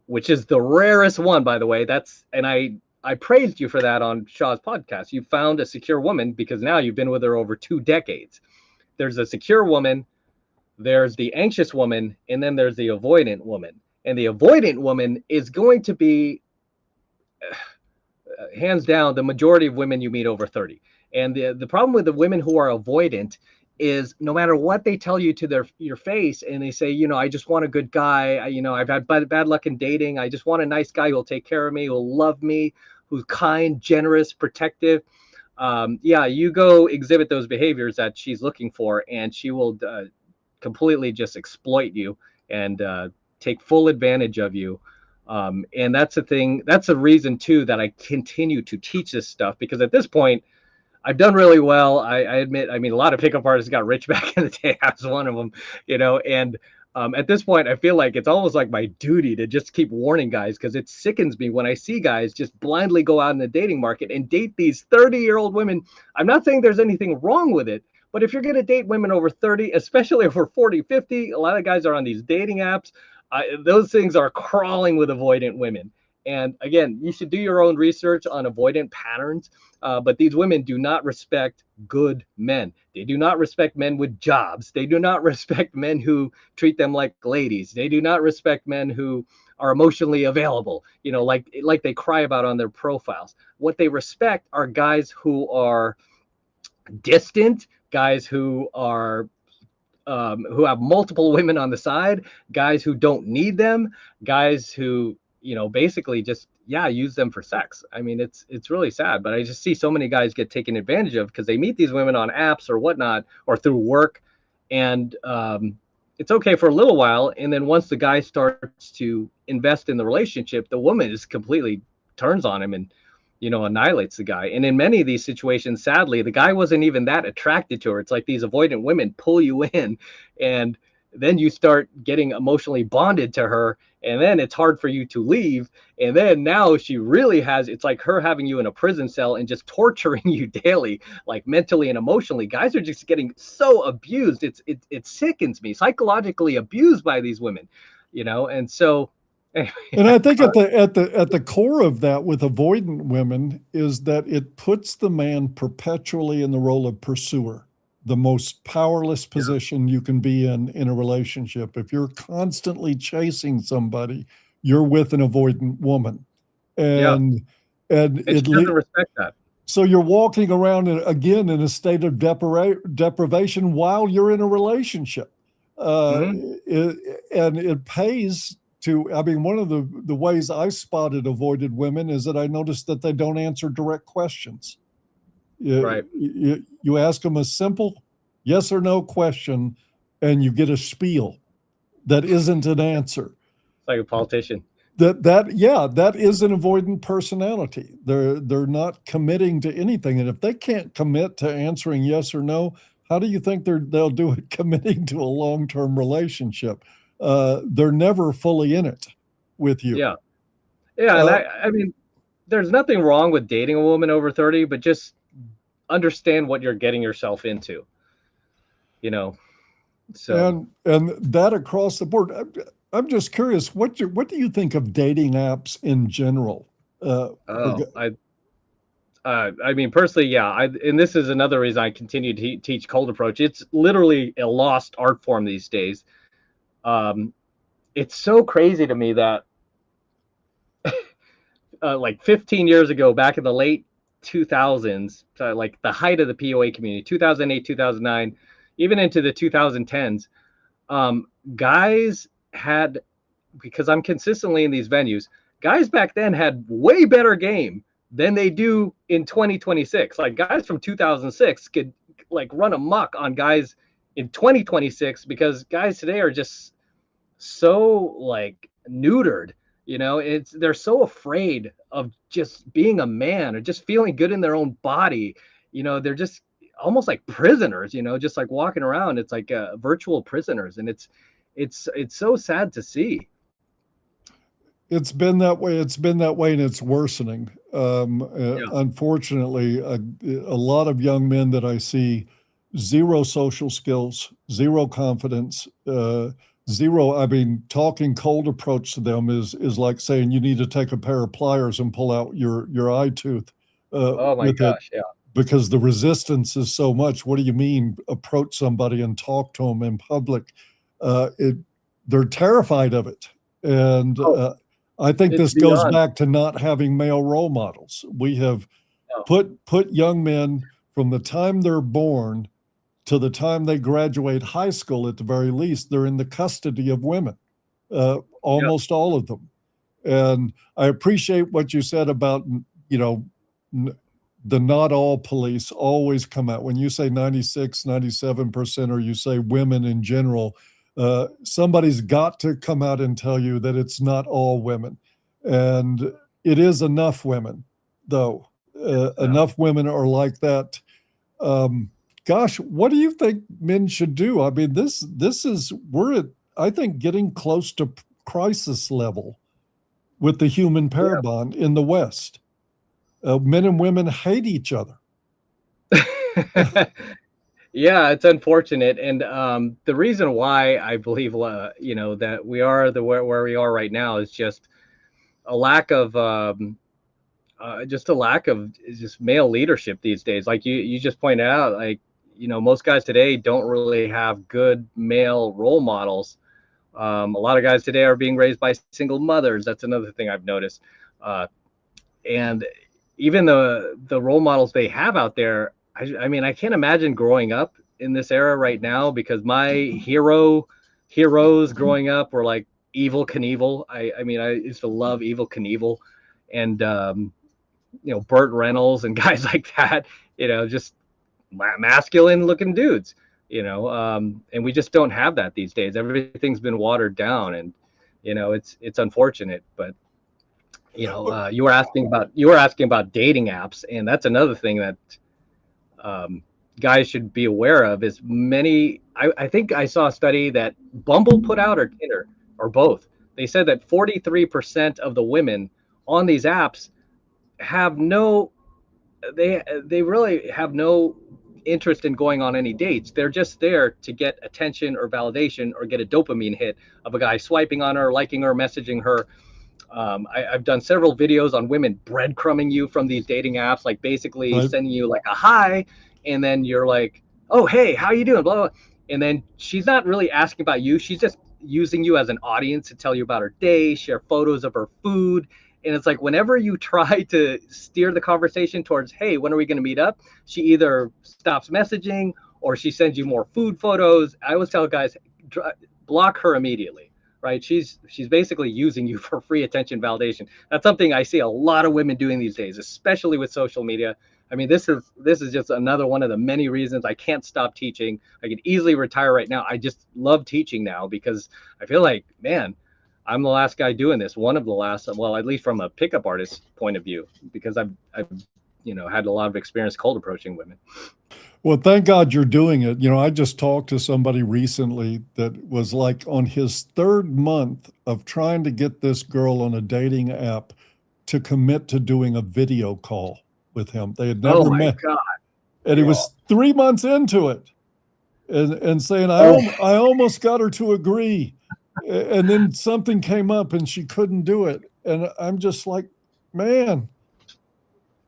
which is the rarest one, by the way. And I praised you for that on Shaw's podcast. You found a secure woman because now you've been with her over 2 decades. There's a secure woman, there's the anxious woman, and then there's the avoidant woman. And the avoidant woman is going to be, hands down, the majority of women you meet over 30. And the problem with the women who are avoidant is no matter what they tell you to your face, and they say, you know, I just want a good guy. I've had bad luck in dating. I just want a nice guy who'll take care of me, who'll love me, who's kind, generous, protective. You go exhibit those behaviors that she's looking for, and she will completely just exploit you and take full advantage of you. And that's the thing. That's a reason too that I continue to teach this stuff, because at this point, I've done really well. I admit, I mean, a lot of pickup artists got rich back in the day. I was one of them, you know, and at this point, I feel like it's almost like my duty to just keep warning guys, because it sickens me when I see guys just blindly go out in the dating market and date these 30-year-old women. I'm not saying there's anything wrong with it, but if you're going to date women over 30, especially over 40, 50, a lot of guys are on these dating apps. Those things are crawling with avoidant women. And again, you should do your own research on avoidant patterns. But these women do not respect good men. They do not respect men with jobs. They do not respect men who treat them like ladies. They do not respect men who are emotionally available, you know, like they cry about on their profiles. What they respect are guys who are distant, guys who are who have multiple women on the side, guys who don't need them, guys who, you know, basically just, use them for sex. I mean, it's really sad, but I just see so many guys get taken advantage of because they meet these women on apps or whatnot, or through work. And it's okay for a little while. And then once the guy starts to invest in the relationship, the woman is completely turns on him and, you know, annihilates the guy. And in many of these situations, sadly, the guy wasn't even that attracted to her. It's like these avoidant women pull you in, and then you start getting emotionally bonded to her, and then it's hard for you to leave. And then now she really it's like her having you in a prison cell and just torturing you daily, like mentally and emotionally. Guys are just getting so abused. It sickens me, psychologically abused by these women, you know. And so and I think at the core of that with avoidant women is that it puts the man perpetually in the role of pursuer, the most powerless position you can be in a relationship. If you're constantly chasing somebody, you're with an avoidant woman. And she doesn't respect that. So you're walking around again in a state of deprivation while you're in a relationship. And it pays to, I mean, one of the ways I spotted avoided women is that I noticed that they don't answer direct questions. You ask them a simple yes or no question, and you get a spiel that isn't an answer. It's like a politician. That is an avoidant personality. They're not committing to anything, and if they can't commit to answering yes or no, how do you think they'll do it committing to a long-term relationship? They're never fully in it with you. And I mean, there's nothing wrong with dating a woman over 30, but just understand what you're getting yourself into, you know. So and that across the board. I'm just curious, what do you think of dating apps in general? I mean, personally, and this is another reason I continue to teach cold approach. It's literally a lost art form these days. It's so crazy to me that like 15 years ago, back in the late 2000s, like the height of the PUA community, 2008, 2009, even into the 2010s, guys had, because I'm consistently in these venues, guys back then had way better game than they do in 2026. Like guys from 2006 could like run amok on guys in 2026 because guys today are just so like neutered, They're so afraid of just being a man or just feeling good in their own body. They're just almost like prisoners, just like walking around. It's like virtual prisoners, and it's so sad to see. It's been that way. It's been that way, and it's worsening. Yeah. Unfortunately, a lot of young men that I see, zero social skills, zero confidence, zero. I mean, talking cold approach to them is like saying you need to take a pair of pliers and pull out your eye tooth Oh my with it, gosh. Yeah. because the resistance is so much. What do you mean approach somebody and talk to them in public? They're terrified of it, and Oh, I think it's this goes beyond. back to not having male role models. We have Oh, put young men from the time they're born to the time they graduate high school, at the very least, they're in the custody of women, yeah. almost all of them. And I appreciate what you said about, you know, the not all police always come out. When you say 96, 97%, or you say women in general, somebody's got to come out and tell you that it's not all women. And it is enough women, though. Yeah. Enough women are like that. Gosh, what do you think men should do? I mean, this is, we're at, I think, getting close to crisis level with the human pair bond in the West. Men and women hate each other. Yeah, it's unfortunate, and the reason why I believe that we are where we are right now is just a lack of just male leadership these days. Like you just pointed out, like most guys today don't really have good male role models. A lot of guys today are being raised by single mothers. That's another thing I've noticed, and even the role models they have out there. I mean, I can't imagine growing up in this era right now, because my heroes growing up were like Evil Knievel. I mean, I used to love Evil Knievel, and Burt Reynolds and guys like that. Just masculine looking dudes. And we just don't have that these days. Everything's been watered down, and it's unfortunate. But you were asking about dating apps, and that's another thing that guys should be aware of. Is I think I saw a study that Bumble put out, or Tinder, or both. They said that 43% of the women on these apps have they really have no interest in going on any dates. They're just there to get attention or validation, or get a dopamine hit of a guy swiping on her, liking her, messaging her. I've done several videos on women breadcrumbing you from these dating apps, like basically sending you like a hi, and then you're like, oh, hey, how you doing? Blah, blah. And then she's not really asking about you. She's just using you as an audience to tell you about her day, share photos of her food. And it's like, whenever you try to steer the conversation towards, hey, when are we going to meet up? She either stops messaging, or she sends you more food photos. I always tell guys, block her immediately, right? She's basically using you for free attention validation. That's something I see a lot of women doing these days, especially with social media. I mean, this is just another one of the many reasons I can't stop teaching. I could easily retire right now. I just love teaching now, because I feel like, man, I'm the last guy doing this. One of the last, well, at least from a pickup artist point of view, because I've had a lot of experience cold approaching women. Well, thank God you're doing it. I just talked to somebody recently that was like on his third month of trying to get this girl on a dating app to commit to doing a video call with him. They had never met. God. And he was 3 months into it, and saying, I almost got her to agree. And then something came up and she couldn't do it. And I'm just like, man,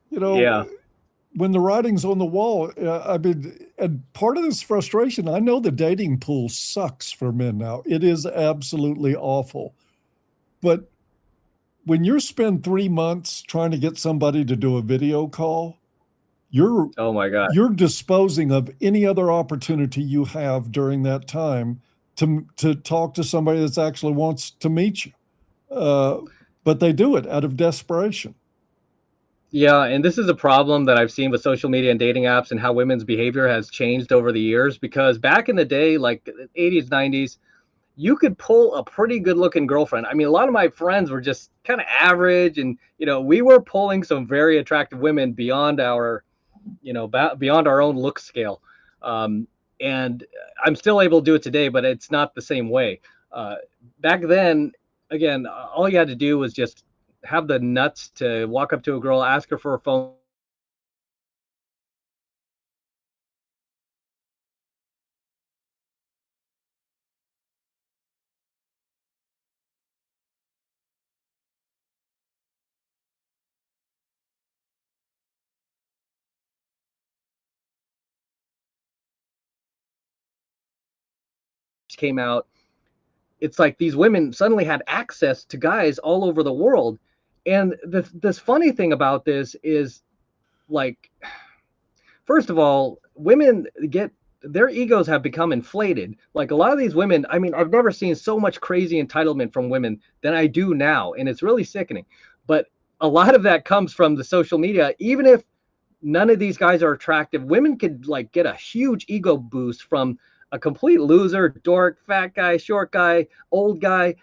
when the writing's on the wall, I mean, and part of this frustration, I know the dating pool sucks for men now. It is absolutely awful. But when you spend 3 months trying to get somebody to do a video call, oh my God, you're disposing of any other opportunity you have during that time to talk to somebody that actually wants to meet you. But they do it out of desperation. Yeah, and this is a problem that I've seen with social media and dating apps, and how women's behavior has changed over the years. Because back in the day, like the 80s, 90s, you could pull a pretty good looking girlfriend. I mean, a lot of my friends were just kind of average, and we were pulling some very attractive women beyond our, beyond our own look scale. And I'm still able to do it today, but it's not the same way. Back then, again, all you had to do was just have the nuts to walk up to a girl, ask her for a phone. Came out, it's like these women suddenly had access to guys all over the world. And this funny thing about this is, like, first of all, women get, their egos have become inflated. Like, a lot of these women, I mean, I've never seen so much crazy entitlement from women than I do now, and it's really sickening. But a lot of that comes from the social media. Even if none of these guys are attractive, women could like get a huge ego boost from a complete loser, dork, fat guy, short guy, old guy,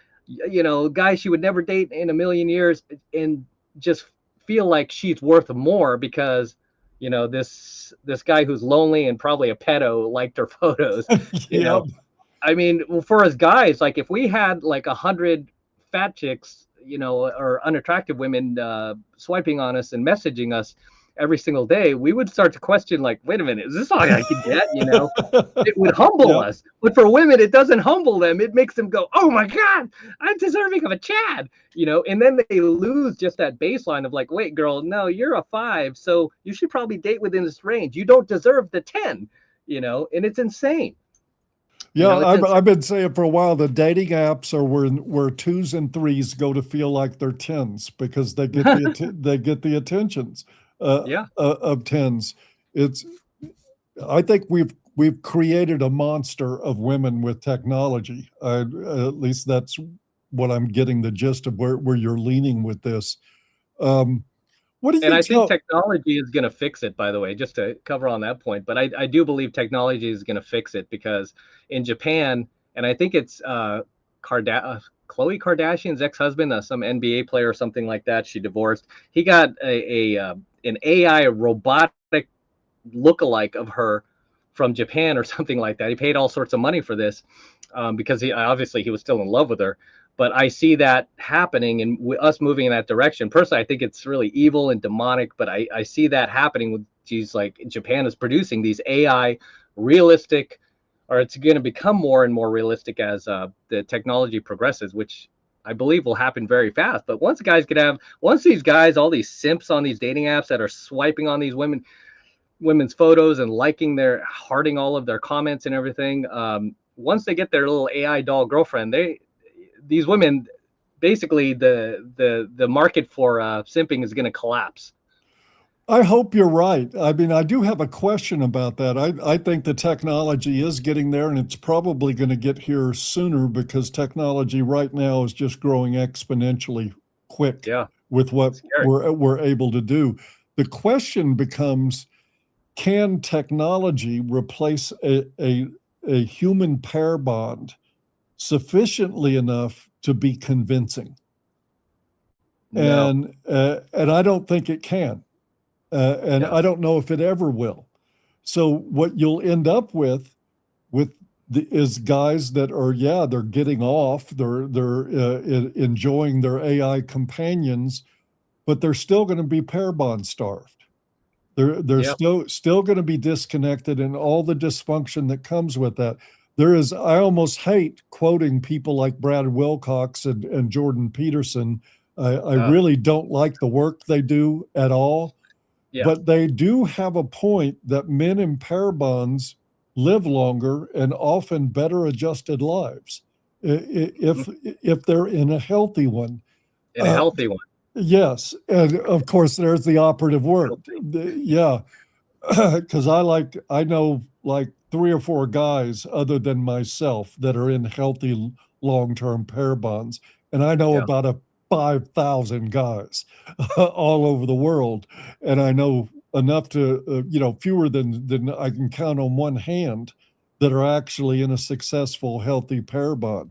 guy she would never date in a million years, and just feel like she's worth more because this guy who's lonely and probably a pedo liked her photos. Yeah. I mean, for us guys, like, if we had like 100 fat chicks, or unattractive women swiping on us and messaging us every single day, we would start to question, like, wait a minute, is this all I could get? It would humble us. But for women, it doesn't humble them. It makes them go, oh my God, I'm deserving of a Chad, and then they lose just that baseline of like, wait, girl, no, you're a 5, so you should probably date within this range. You don't deserve the 10, and it's insane. Yeah, I've been saying for a while the dating apps are where 2s and 3s go to feel like they're 10s because they get the attentions of 10s. I think we've created a monster of women with technology. At least that's what I'm getting the gist of where you're leaning with this. What do you? And I think technology is going to fix it, by the way, just to cover on that point. But I do believe technology is going to fix it, because in Japan, and I think it's Khloe Kardashian's ex-husband, some NBA player or something like that, she divorced. He got an AI robotic lookalike of her from Japan or something like that. He paid all sorts of money for this because he was still in love with her. But I see that happening and us moving in that direction. Personally, I think it's really evil and demonic, but I see that happening with, like, Japan is producing these AI realistic, or it's going to become more and more realistic as the technology progresses, which I believe will happen very fast. But once these guys, all these simps on these dating apps that are swiping on these women's photos and hearting all of their comments and everything, once they get their little AI doll girlfriend, these women, basically the market for simping is going to collapse. I hope you're right. I mean, I do have a question about that. I think the technology is getting there, and it's probably going to get here sooner because technology right now is just growing exponentially quick with what we're able to do. The question becomes, can technology replace a human pair bond sufficiently enough to be convincing? No. And I don't think it can. I don't know if it ever will. So what you'll end up with is guys that are, they're getting off, they're enjoying their AI companions, but they're still going to be pair bond starved. They're still going to be disconnected, and all the dysfunction that comes with that. I almost hate quoting people like Brad Wilcox and Jordan Peterson. I really don't like the work they do at all. Yeah. But they do have a point that men in pair bonds live longer and often better adjusted lives if they're in a healthy one. In a healthy one. Yes. And of course, there's the operative word. Yeah. Because I know like 3 or 4 guys other than myself that are in healthy long-term pair bonds. And I know about 5,000 guys all over the world. And I know enough to, fewer than I can count on one hand that are actually in a successful, healthy pair bond.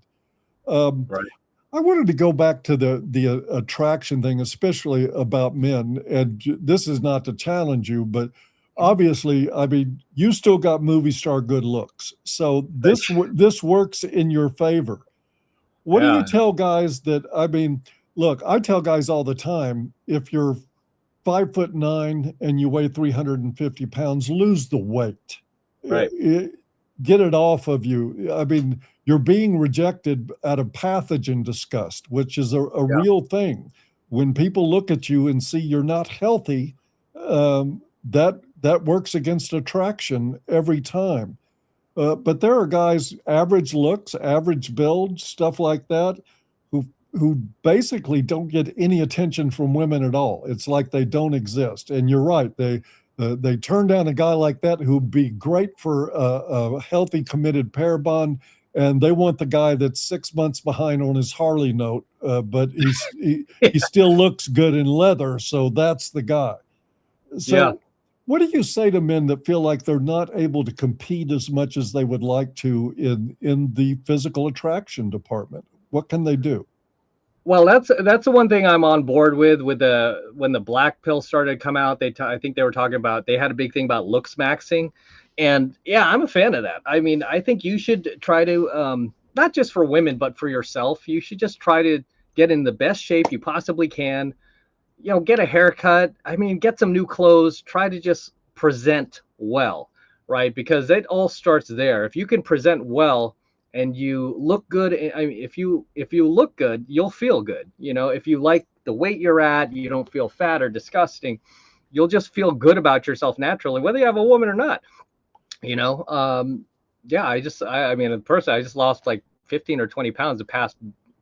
Right. I wanted to go back to the attraction thing, especially about men. And this is not to challenge you, but obviously, I mean, you still got movie star good looks, so this works in your favor. What do you Yeah. tell guys that? I mean, look, I tell guys all the time, if you're 5'9" and you weigh 350 pounds, lose the weight. Right. Get it off of you. I mean, you're being rejected out of pathogen disgust, which is a Yeah. real thing. When people look at you and see you're not healthy, that works against attraction every time. But there are guys, average looks, average build, stuff like that, who basically don't get any attention from women at all. It's like they don't exist. And you're right. They turn down a guy like that who'd be great for a healthy, committed pair bond, and they want the guy that's 6 months behind on his Harley note, but he still looks good in leather, so that's the guy. So, Yeah. what do you say to men that feel like they're not able to compete as much as they would like to in the physical attraction department? What can they do? Well, that's the one thing I'm on board with the when the black pill started to come out. I think they were talking about, they had a big thing about looks maxing, and yeah, I'm a fan of that. I mean, I think you should try to not just for women but for yourself. You should just try to get in the best shape you possibly can. You know, get a haircut. I mean, get some new clothes. Try to just present well, right? Because it all starts there. If you can present well and you look good, I mean, if you look good, you'll feel good. You know, if you like the weight you're at, you don't feel fat or disgusting, you'll just feel good about yourself naturally, whether you have a woman or not. You know, yeah, I mean, personally, I just lost like 15 or 20 pounds the past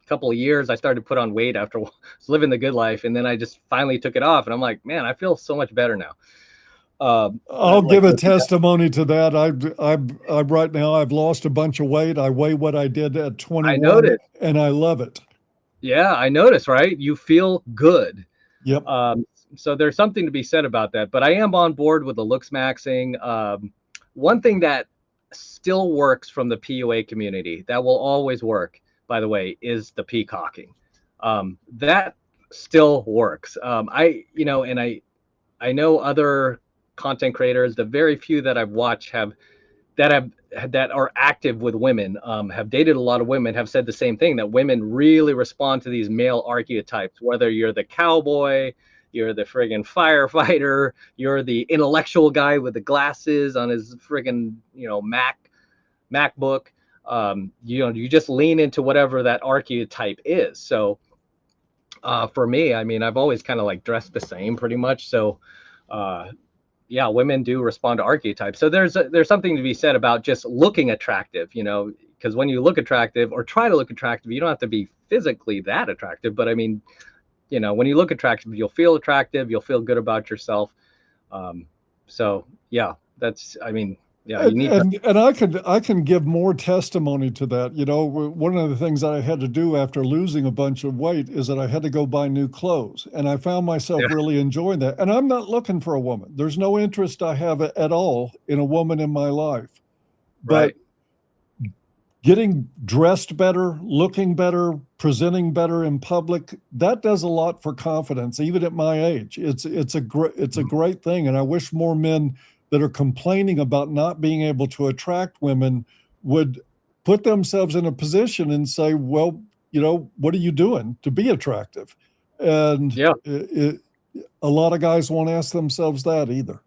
couple of years. I started to put on weight after living the good life, and then I just finally took it off, and I'm like, man, I feel so much better now. I'll give a testimony to that. I right now I've lost a bunch of weight. I weigh what I did at I 21, noticed. and I love it. Yeah, I noticed, right? You feel good. Yep. So there's something to be said about that. But I am on board with the looks maxing. One thing that still works from the PUA community, that will always work, by the way, is the peacocking. That still works. I know other content creators, the very few that I've watched that are active with women, have dated a lot of women, have said the same thing, that women really respond to these male archetypes, whether you're the cowboy, you're the friggin' firefighter, you're the intellectual guy with the glasses on his friggin', MacBook. You just lean into whatever that archetype is. So for me, I mean, I've always kind of like dressed the same pretty much. So yeah, women do respond to archetypes. So there's something to be said about just looking attractive, because when you look attractive or try to look attractive, you don't have to be physically that attractive. But I mean, when you look attractive, you'll feel attractive, you'll feel good about yourself. So yeah, you need and I can give more testimony to that. One of the things that I had to do after losing a bunch of weight is that I had to go buy new clothes, and I found myself really enjoying that. And I'm not looking for a woman. There's no interest I have at all in a woman in my life. But right. Getting dressed better, looking better, presenting better in public, that does a lot for confidence, even at my age. It's a great thing, and I wish more men that are complaining about not being able to attract women would put themselves in a position and say, well, what are you doing to be attractive? And yeah, a lot of guys won't ask themselves that either.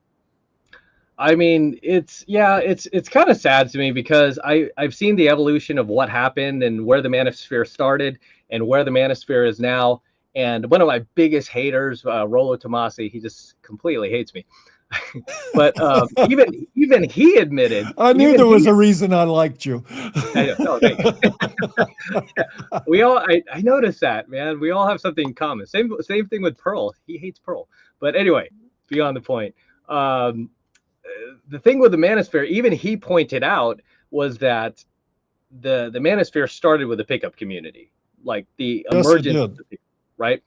I mean, it's kind of sad to me, because I've seen the evolution of what happened and where the manosphere started and where the manosphere is now. And one of my biggest haters, Rollo Tomasi, he just completely hates me. But even he admitted. I knew there was a reason I liked you. I know, I noticed that, man. We all have something in common. Same thing with Pearl. He hates Pearl. But anyway, beyond the point. The thing with the manosphere, even he pointed out, was that the manosphere started with the pickup community, like the emergence, right?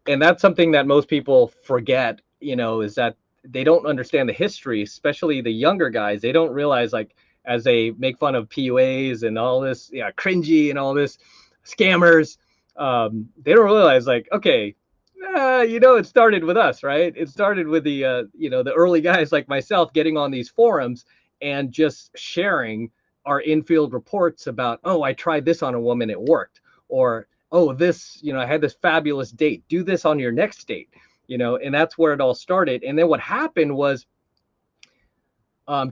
And that's something that most people forget, is that they don't understand the history, especially the younger guys. They don't realize, like, as they make fun of PUAs and all this, cringy and all this scammers. They don't realize, like, okay, it started with us, right? It started with the early guys like myself getting on these forums and just sharing our infield reports about, oh, I tried this on a woman, it worked. Or, oh, this, I had this fabulous date. Do this on your next date, and that's where it all started. And then what happened was,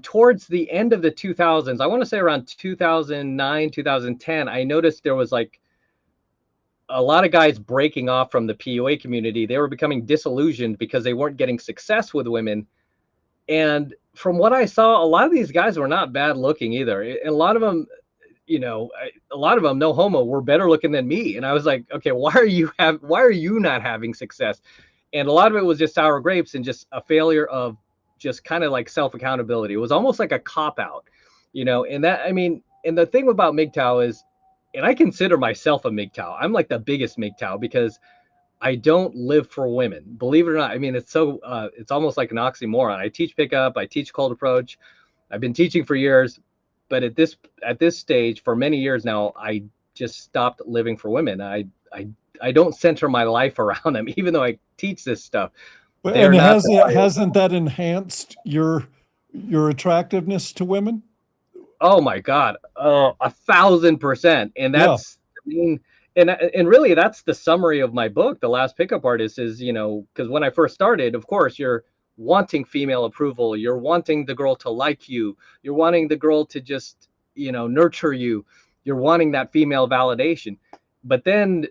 towards the end of the 2000s, I want to say around 2009, 2010, I noticed there was like a lot of guys breaking off from the PUA community. They were becoming disillusioned because they weren't getting success with women. And from what I saw, a lot of these guys were not bad looking either. And a lot of them, no homo, were better looking than me. And I was like, okay, why are you not having success? And a lot of it was just sour grapes and just a failure of just kind of like self-accountability. It was almost like a cop-out, and the thing about MGTOW is, and I consider myself a MGTOW. I'm like the biggest MGTOW because I don't live for women. Believe it or not, it's almost like an oxymoron. I teach pickup, I teach cold approach. I've been teaching for years, but at this stage, for many years now, I just stopped living for women. I don't center my life around them, even though I teach this stuff. And hasn't that enhanced your attractiveness to women? Oh my God, 1,000%. And that's, and really that's the summary of my book, The Last Pickup Artist, is, because when I first started, of course, you're wanting female approval. You're wanting the girl to like you. You're wanting the girl to just, nurture you. You're wanting that female validation. But then,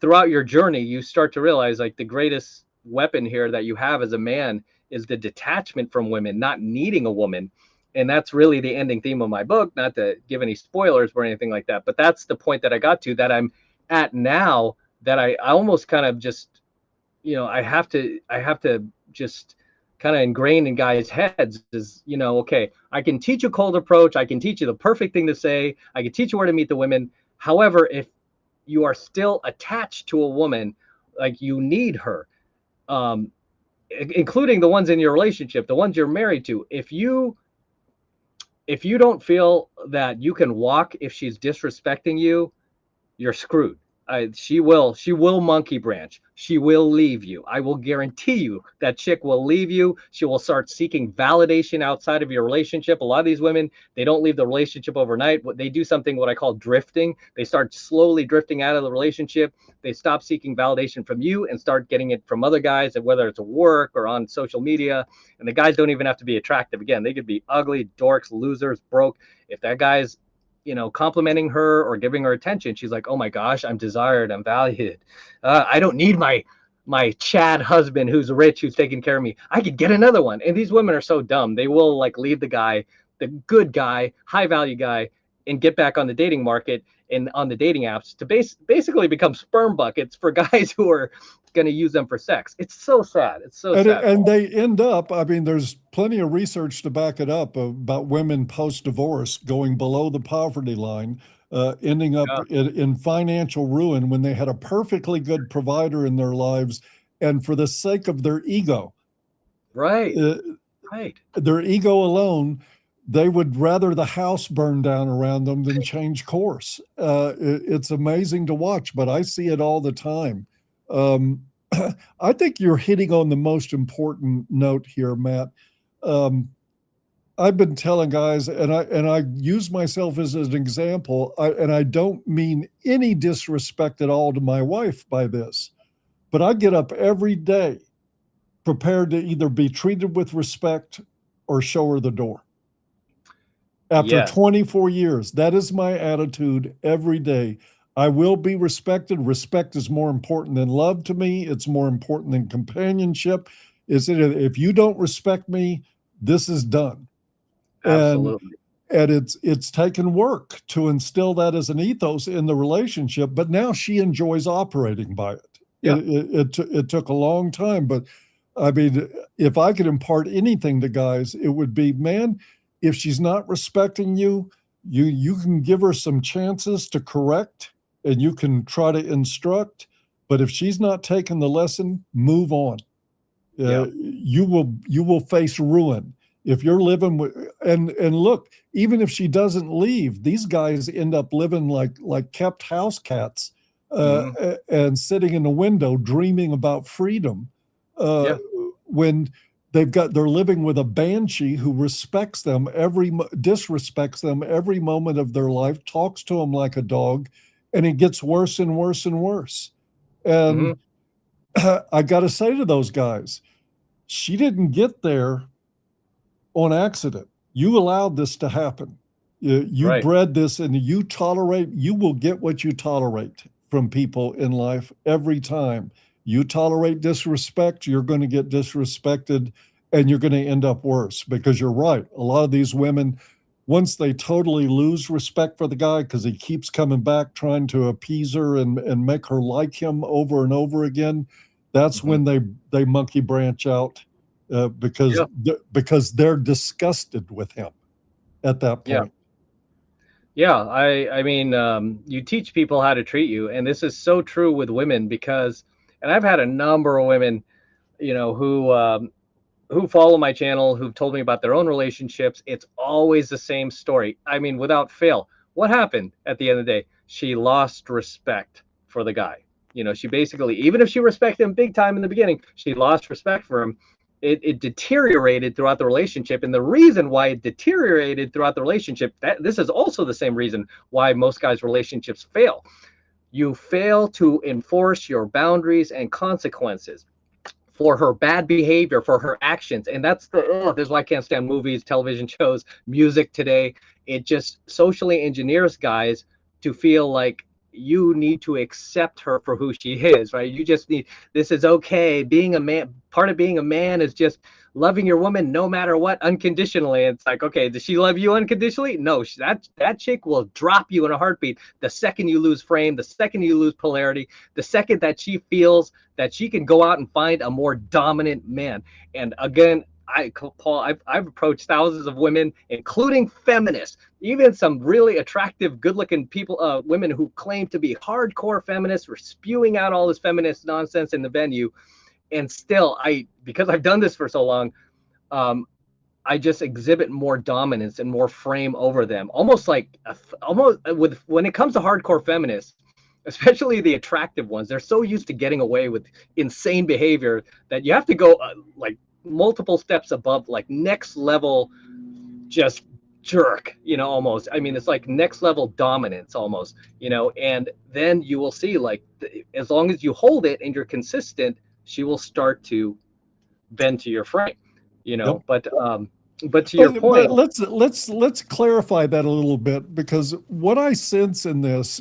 throughout your journey, you start to realize, like, the greatest weapon here that you have as a man is the detachment from women, not needing a woman. And that's really the ending theme of my book, not to give any spoilers or anything like that. But that's the point that I got to, that I'm at now, that I almost kind of just, I have to just kind of ingrain in guys' heads is, okay, I can teach you cold approach. I can teach you the perfect thing to say. I can teach you where to meet the women. However, if you are still attached to a woman, like, you need her, including the ones in your relationship, the ones you're married to. If you don't feel that you can walk if she's disrespecting you, you're screwed. She will monkey branch. She will leave you. I will guarantee you that chick will leave you. She will start seeking validation outside of your relationship. A lot of these women, they don't leave the relationship overnight. They do something what I call drifting. They start slowly drifting out of the relationship. They stop seeking validation from you and start getting it from other guys, whether it's at work or on social media. And the guys don't even have to be attractive. Again, they could be ugly, dorks, losers, broke. If that guy's complimenting her or giving her attention, she's like, oh my gosh, I'm desired, I'm valued. I don't need my Chad husband who's rich, who's taking care of me. I could get another one. And these women are so dumb. They will, like, leave the guy, the good guy, high value guy, and get back on the dating market and on the dating apps to basically become sperm buckets for guys who are going to use them for sex. It's so sad. It's so sad. And they end up, there's plenty of research to back it up about women post-divorce going below the poverty line, ending up in financial ruin when they had a perfectly good provider in their lives, and for the sake of their ego, right, their ego alone, they would rather the house burn down around them than change course. It's amazing to watch, but I see it all the time. I think you're hitting on the most important note here, Matt. I've been telling guys, and I use myself as an example, and I don't mean any disrespect at all to my wife by this, but I get up every day prepared to either be treated with respect or show her the door. After 24 years, that is my attitude every day. I will be respected. Respect is more important than love to me. It's more important than companionship. If you don't respect me, this is done. Absolutely. And it's taken work to instill that as an ethos in the relationship, but now she enjoys operating by it. Yeah. It took a long time, but if I could impart anything to guys, it would be, man, if she's not respecting you, you can give her some chances to correct, and you can try to instruct, but if she's not taking the lesson, move on. You will face ruin If you're living with, and look, even if she doesn't leave, these guys end up living like kept house cats, and sitting in the window dreaming about freedom. Yeah. When they're living with a banshee who respects them disrespects them every moment of their life, talks to them like a dog, and it gets worse and worse and worse. And I got to say to those guys, she didn't get there on accident. You allowed this to happen. You Right. bred this, and you will get what you tolerate from people in life every time. You tolerate disrespect, you're going to get disrespected, and you're going to end up worse, because you're right. A lot of these women, once they totally lose respect for the guy because he keeps coming back trying to appease her and make her like him over and over again, that's when they monkey branch out, because they're disgusted with him at that point. Yeah, I mean, you teach people how to treat you, and this is so true with women because, and I've had a number of women, you know, who follow my channel, who've told me about their own relationships. It's always the same story. I mean, without fail, what happened at the end of the day? She lost respect for the guy. You know, she basically, even if she respected him big time in the beginning, she lost respect for him. It deteriorated throughout the relationship. And the reason why it deteriorated throughout the relationship, this is also the same reason why most guys' relationships fail. You fail to enforce your boundaries and consequences for her bad behavior, for her actions. And that's this is why I can't stand movies, television shows, music today. It just socially engineers guys to feel like you need to accept her for who she is, right? You just need, this is okay. Being a man, part of being a man is just loving your woman no matter what, unconditionally. It's like, okay, does she love you unconditionally? No, that chick will drop you in a heartbeat the second you lose frame, the second you lose polarity, the second that she feels that she can go out and find a more dominant man. And again, Paul, I've approached thousands of women, including feminists, even some really attractive, good-looking people, women who claim to be hardcore feminists, were spewing out all this feminist nonsense in the venue. And still, because I've done this for so long, I just exhibit more dominance and more frame over them. Almost like, when it comes to hardcore feminists, especially the attractive ones, they're so used to getting away with insane behavior that you have to go like multiple steps above, like next level, just jerk, you know, almost. I mean, it's like next level dominance almost, you know, and then you will see, like, as long as you hold it and you're consistent, she will start to bend to your frame, you know. But to your point, let's clarify that a little bit, because what I sense in this,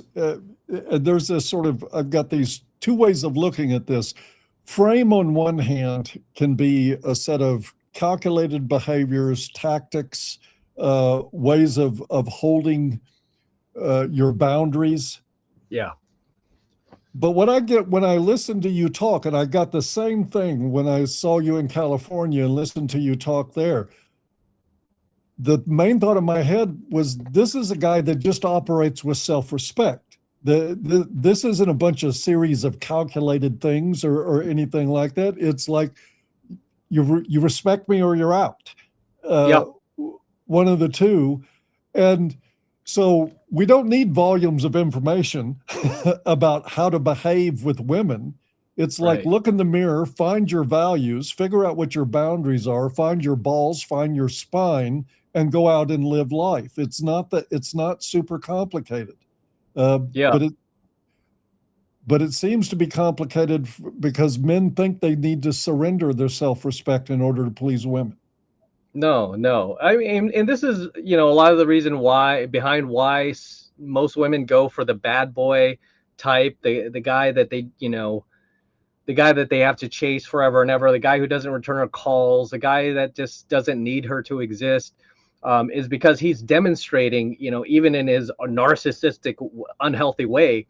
there's this sort of, I've got these two ways of looking at this. Frame on one hand can be a set of calculated behaviors, tactics, ways of holding your boundaries. Yeah. But what I get when I listen to you talk, and I got the same thing when I saw you in California and listened to you talk there, the main thought in my head was, this is a guy that just operates with self-respect. This isn't a bunch of series of calculated things or anything like that. It's like, you respect me or you're out. One of the two. And so we don't need volumes of information about how to behave with women. It's like, look in the mirror, find your values, figure out what your boundaries are, find your balls, find your spine, and go out and live life. It's not super complicated. But it seems to be complicated because men think they need to surrender their self-respect in order to please women. No. I mean, and this is, you know, a lot of the reason behind why most women go for the bad boy type, the guy that they, you know, the guy that they have to chase forever and ever, the guy who doesn't return her calls, the guy that just doesn't need her to exist. Is because he's demonstrating, you know, even in his narcissistic, unhealthy way,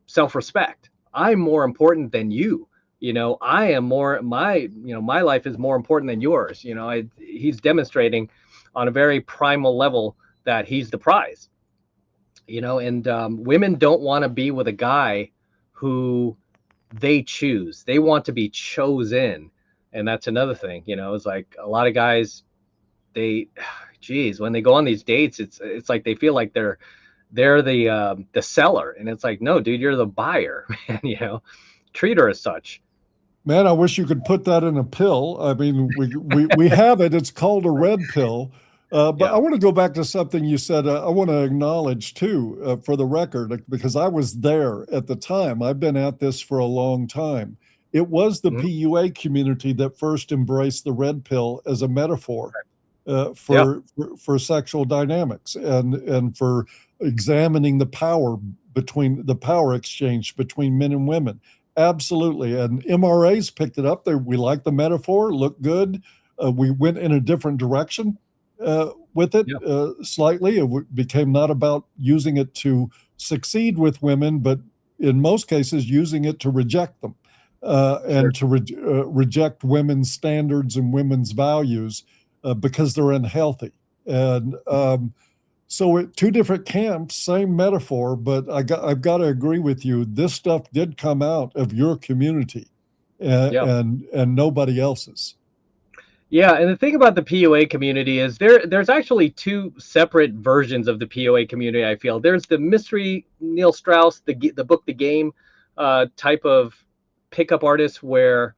self-respect. I'm more important than you. You know, I am more, my life is more important than yours. You know, he's demonstrating on a very primal level that he's the prize. You know, and women don't want to be with a guy who they choose. They want to be chosen. And that's another thing, you know, it's like a lot of guys, they, geez, when they go on these dates, it's like they feel like they're the seller, and it's like, no, dude, you're the buyer, man. You know, treat her as such. Man, I wish you could put that in a pill. I mean, we have it. It's called a red pill. But Yeah. I want to go back to something you said. I want to acknowledge too, for the record, because I was there at the time. I've been at this for a long time. It was the Mhm. PUA community that first embraced the red pill as a metaphor Yeah. for sexual dynamics and for examining the power exchange between men and women. Absolutely. And MRAs picked it up. We liked the metaphor, looked good. We went in a different direction with it slightly. It became not about using it to succeed with women, but in most cases, using it to reject them and to reject women's standards and women's values because they're unhealthy. And so two different camps, same metaphor, but I've got to agree with you. This stuff did come out of your community and nobody else's. Yeah, and the thing about the PUA community is there's actually two separate versions of the PUA community, I feel. There's the mystery Neil Strauss, the book The Game type of pickup artist, where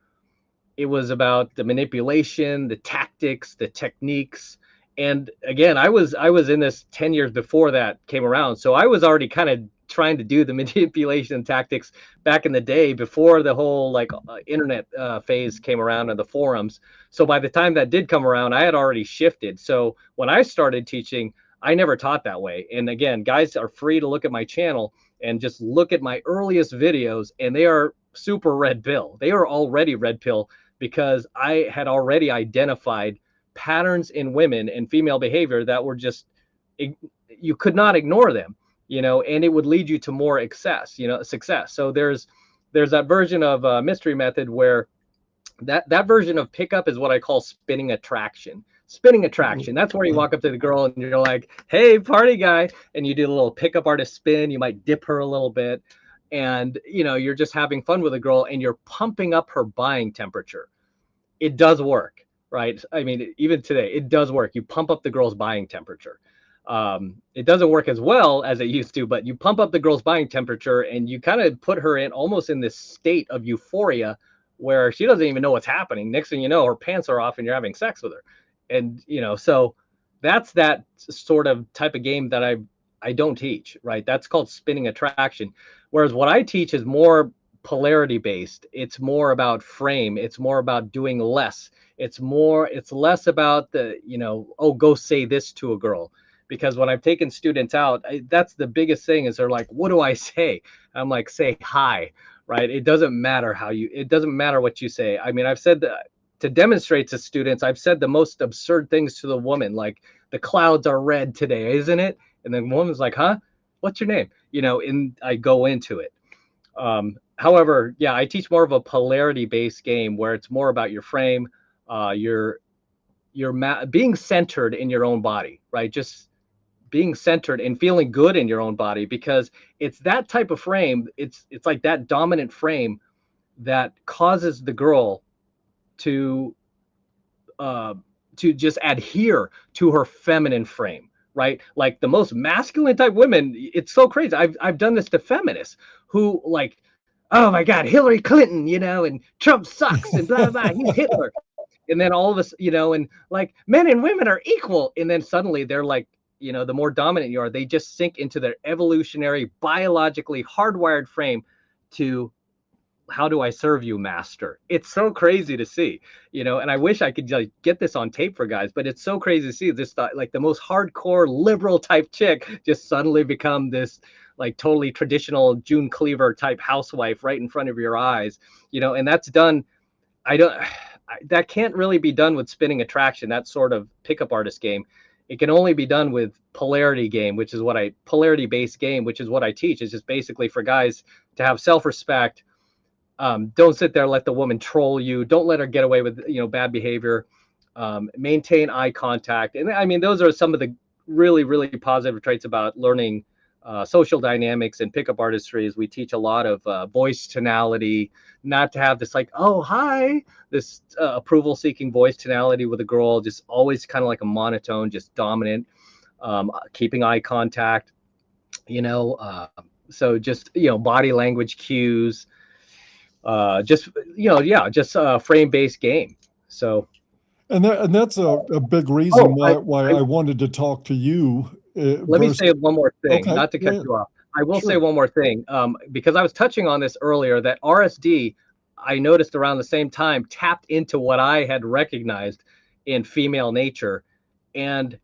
it was about the manipulation, the tactics, the techniques. And again, I was in this 10 years before that came around. So I was already kind of trying to do the manipulation tactics back in the day before the whole internet phase came around and the forums. So by the time that did come around, I had already shifted. So when I started teaching, I never taught that way. And again, guys are free to look at my channel and just look at my earliest videos, and they are super red pill. They are already red pill because I had already identified patterns in women and female behavior that were just, you could not ignore them, you know, and it would lead you to more success. So there's that version of mystery method where that version of pickup is what I call spinning attraction. Spinning attraction. That's where you walk up to the girl and you're like, hey, party guy. And you do a little pickup artist spin. You might dip her a little bit. And, you know, you're just having fun with a girl and you're pumping up her buying temperature. It does work, right? I mean, even today, it does work. You pump up the girl's buying temperature. It doesn't work as well as it used to, but you pump up the girl's buying temperature and you kind of put her in almost in this state of euphoria where she doesn't even know what's happening. Next thing you know, her pants are off and you're having sex with her. And, you know, so that's that sort of type of game that I don't teach, right? That's called spinning attraction. Whereas what I teach is more polarity based. It's more about frame. It's more about doing less. It's less about the, you know, oh, go say this to a girl. Because when I've taken students out, that's the biggest thing is they're like, what do I say? I'm like, say hi, right? It doesn't matter it doesn't matter what you say. I mean, I've said that to demonstrate to students, I've said the most absurd things to the woman, like the clouds are red today, isn't it? And then the woman's like, huh? What's your name? You know, and I go into it. However, yeah, I teach more of a polarity-based game where it's more about your frame, being centered in your own body, right? Just being centered and feeling good in your own body, because it's that type of frame. It's like that dominant frame that causes the girl to just adhere to her feminine frame, right? Like the most masculine type women, it's so crazy. I've done this to feminists who like, oh my God, Hillary Clinton, you know, and Trump sucks and blah, blah, blah, he's Hitler. And then all of us, you know, and like men and women are equal. And then suddenly they're like, you know, the more dominant you are, they just sink into their evolutionary, biologically hardwired frame to, how do I serve you, master? It's so crazy to see, you know, and I wish I could like get this on tape for guys, but it's so crazy to see this, like the most hardcore liberal type chick just suddenly become this like totally traditional June Cleaver type housewife right in front of your eyes, you know, and that's done. That can't really be done with spinning attraction, that sort of pickup artist game. It can only be done with polarity game, which is polarity based game, which is what I teach. It's just basically for guys to have self-respect. Don't sit there and let the woman troll you. Don't let her get away with, you know, bad behavior. Maintain eye contact. And I mean, those are some of the really, really positive traits about learning social dynamics in pickup artistry is we teach a lot of voice tonality, not to have this like, oh, hi, this approval seeking voice tonality with a girl, just always kind of like a monotone, just dominant, keeping eye contact, so just, body language cues, just, just a frame based game. So. And that's a big reason why I I wanted to talk to you. Let me say one more thing, Okay, not to cut yeah. you off. I will Sure. say one more thing, because I was touching on this earlier, that RSD, I noticed around the same time, tapped into what I had recognized in female nature, and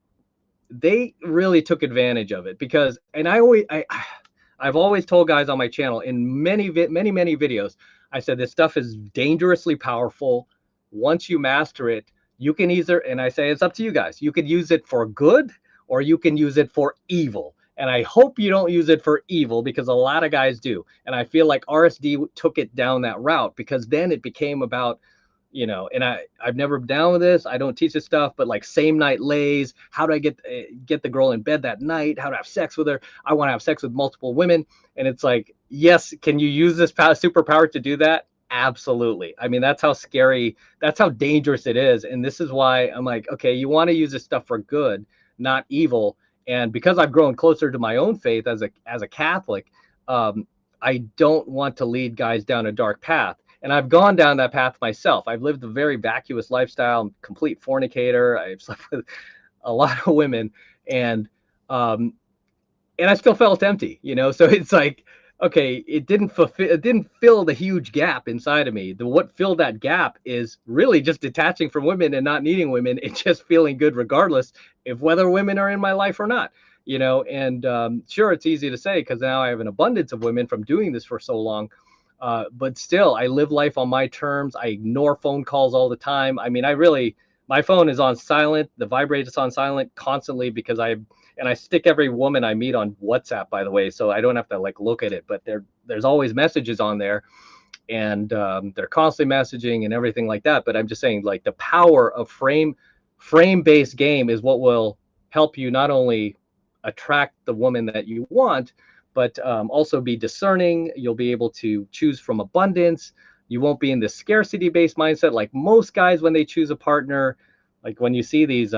they really took advantage of it because, and I've always told guys on my channel in many videos, I said this stuff is dangerously powerful. Once you master it, you can either, and I say it's up to you guys, you could use it for good or you can use it for evil. And I hope you don't use it for evil because a lot of guys do. And I feel like RSD took it down that route because then it became about, and I've never been down with this. I don't teach this stuff, but like same night lays, how do I get the girl in bed that night? How to have sex with her? I want to have sex with multiple women. And it's like, yes, can you use this superpower to do that? Absolutely. I mean, that's how scary, that's how dangerous it is. And this is why I'm like, okay, you want to use this stuff for good, not evil. And because I've grown closer to my own faith as a Catholic, I don't want to lead guys down a dark path. And I've gone down that path myself. I've lived a very vacuous lifestyle. I'm a complete fornicator. I've slept with a lot of women, and I still felt empty, So it's like, okay, it didn't fill the huge gap inside of me. What filled that gap is really just detaching from women and not needing women. It's just feeling good regardless of whether women are in my life or not, And sure, it's easy to say because now I have an abundance of women from doing this for so long. But still, I live life on my terms. I ignore phone calls all the time. I mean, my phone is on silent. The vibrate is on silent constantly because I stick every woman I meet on WhatsApp, by the way, so I don't have to like look at it. But there's always messages on there, and they're constantly messaging and everything like that. But I'm just saying, like, the power of frame-based game is what will help you not only attract the woman that you want, but also be discerning. You'll be able to choose from abundance. You won't be in this scarcity-based mindset like most guys when they choose a partner. Like when you see these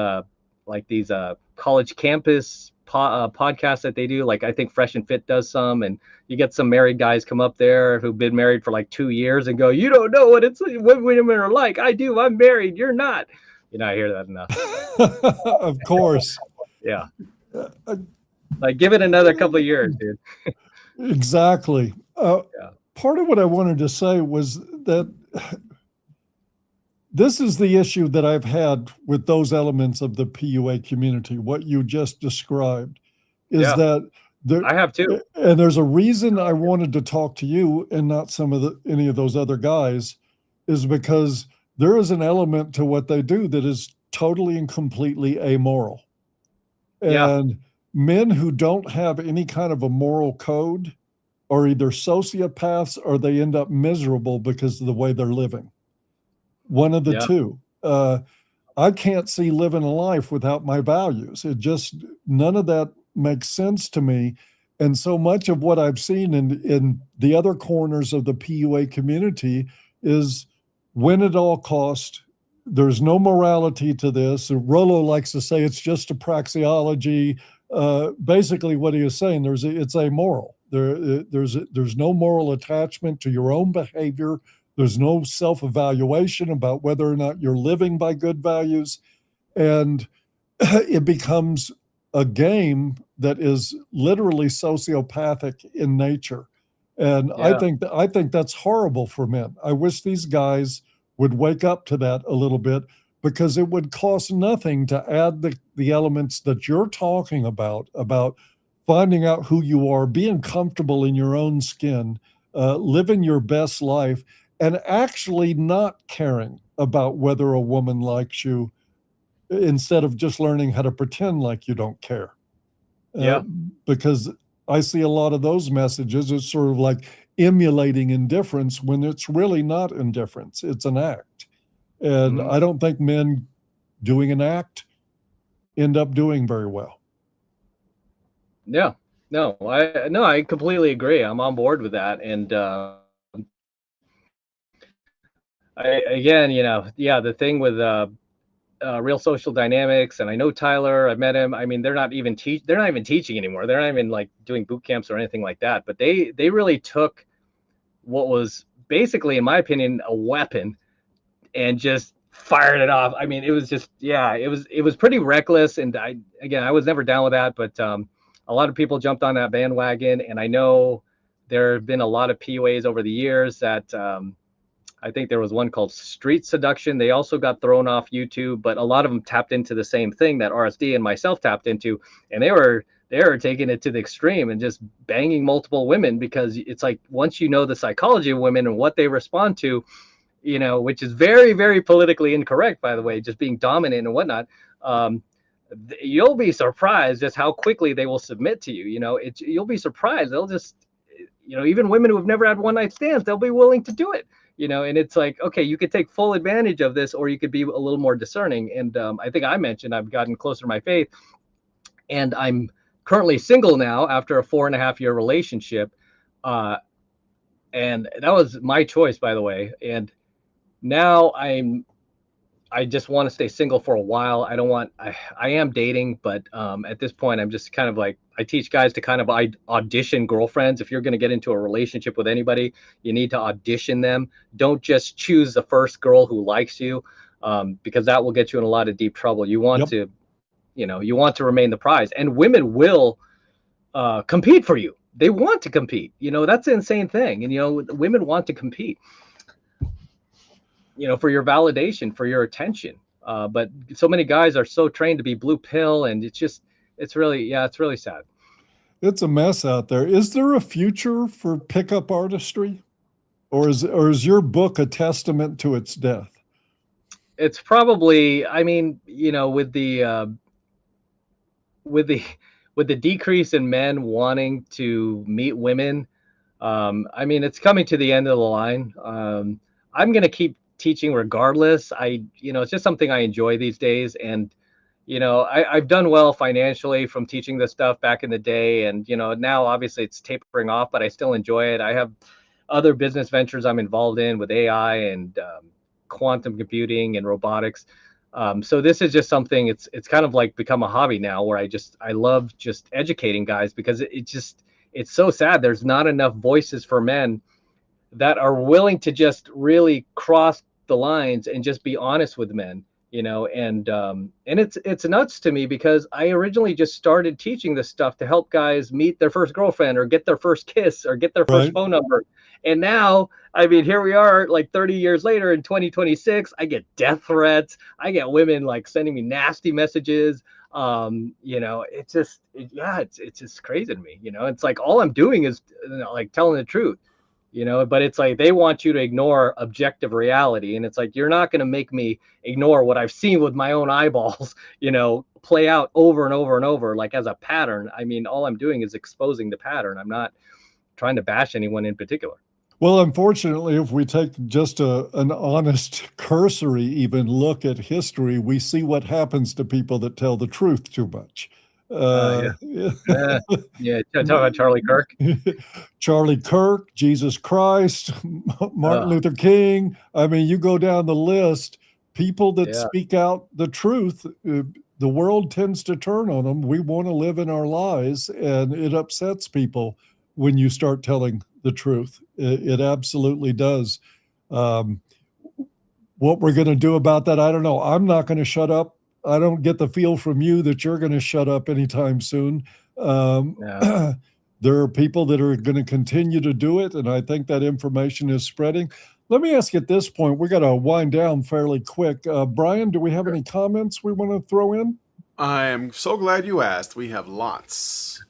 college campus podcasts that they do, like I think Fresh and Fit does some, and you get some married guys come up there who've been married for like 2 years and go, you don't know what women are like. I do. I'm married. You're not. I hear that enough. Of course. Yeah. Like, give it another couple of years, dude. Exactly. Part of what I wanted to say was that this is the issue that I've had with those elements of the PUA community. What you just described is that I have too. And there's a reason I wanted to talk to you and not any of those other guys, is because there is an element to what they do that is totally and completely amoral. And men who don't have any kind of a moral code are either sociopaths or they end up miserable because of the way they're living. One of the two. I can't see living a life without my values. None of that makes sense to me. And so much of what I've seen in the other corners of the PUA community is win at all cost. There's no morality to this. Rollo likes to say it's just a praxeology. Basically what he is saying, it's amoral. There's no moral attachment to your own behavior. There's no self-evaluation about whether or not you're living by good values. And it becomes a game that is literally sociopathic in nature. And I think that's horrible for men. I wish these guys would wake up to that a little bit, because it would cost nothing to add the elements that you're talking about finding out who you are, being comfortable in your own skin, living your best life, and actually not caring about whether a woman likes you, instead of just learning how to pretend like you don't care. Because I see a lot of those messages. It's sort of like emulating indifference when it's really not indifference. It's an act. And I don't think men doing an act end up doing very well. Yeah. No, I completely agree. I'm on board with that. And again, yeah, the thing with Real Social Dynamics, and I know Tyler. I've met him. I mean, they're not even teaching anymore. They're not even like doing boot camps or anything like that. But they really took what was basically, in my opinion, a weapon and just fired it off. I mean, it was just, yeah, it was pretty reckless. And I was never down with that, but a lot of people jumped on that bandwagon. And I know there have been a lot of PUAs over the years that I think there was one called Street Seduction. They also got thrown off YouTube, but a lot of them tapped into the same thing that RSD and myself tapped into, and they were taking it to the extreme and just banging multiple women, because it's like, once you know the psychology of women and what they respond to, which is very, very politically incorrect, by the way, just being dominant and whatnot. You'll be surprised just how quickly they will submit to you. You'll be surprised. They'll just, even women who have never had one night stands, they'll be willing to do it. And it's like, okay, you could take full advantage of this, or you could be a little more discerning. And I think I mentioned I've gotten closer to my faith, and I'm currently single now after a 4.5-year relationship. And that was my choice, by the way. And now I just want to stay single for a while. I am dating, but at this point, I'm just kind of like, I teach guys to kind of audition girlfriends. If you're going to get into a relationship with anybody, you need to audition them. Don't just choose the first girl who likes you, because that will get you in a lot of deep trouble. You want to, you want to remain the prize, and women will compete for you. They want to compete. That's the insane thing. And, women want to compete, for your validation, for your attention. But so many guys are so trained to be blue pill, and it's really sad. It's a mess out there. Is there a future for pickup artistry, or is your book a testament to its death? It's probably, I mean, with the decrease in men wanting to meet women, I mean, it's coming to the end of the line. I'm going to keep teaching regardless. It's just something I enjoy these days. And, I've done well financially from teaching this stuff back in the day. And, now obviously it's tapering off, but I still enjoy it. I have other business ventures I'm involved in with AI and quantum computing and robotics. So this is just something, it's kind of like become a hobby now, where I love just educating guys, because it's so sad. There's not enough voices for men that are willing to just really cross the lines and just be honest with men, and it's nuts to me, because I originally just started teaching this stuff to help guys meet their first girlfriend, or get their first kiss, or get their first phone number. And now, I mean, here we are, like 30 years later in 2026, I get death threats. I get women like sending me nasty messages. It's just crazy to me. It's like, all I'm doing is like telling the truth. But it's like, they want you to ignore objective reality. And it's like, you're not going to make me ignore what I've seen with my own eyeballs, play out over and over and over, like as a pattern. I mean, all I'm doing is exposing the pattern. I'm not trying to bash anyone in particular. Well, unfortunately, if we take just an honest, cursory even look at history, we see what happens to people that tell the truth too much. Yeah. Talk about Charlie Kirk. Charlie Kirk, Jesus Christ, Martin Luther King. I mean, you go down the list, people that speak out the truth, the world tends to turn on them. We want to live in our lies, and it upsets people when you start telling the truth. It absolutely does. What we're going to do about that, I don't know. I'm not going to shut up. I don't get the feel from you that you're going to shut up anytime soon. There are people that are going to continue to do it, and I think that information is spreading. Let me ask you at this point, we got to wind down fairly quick. Brian, do we have any comments we want to throw in? I am so glad you asked. We have lots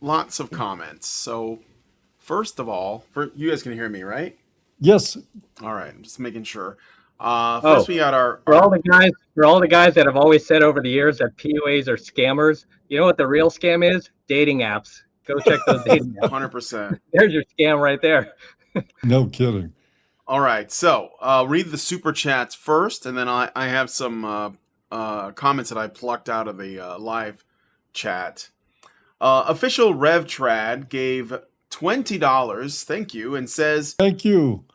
of comments. So first of all, you guys can hear me, right? Yes. All right, I'm just making sure. First, we got for all the guys that have always said over the years that PUAs are scammers. You know what the real scam is? Dating apps. Go check those dating apps. 100%. There's your scam right there. No kidding. All right, so read the super chats first, and then I have some comments that I plucked out of the live chat. Official RevTrad gave $20, thank you, and says, Thank you.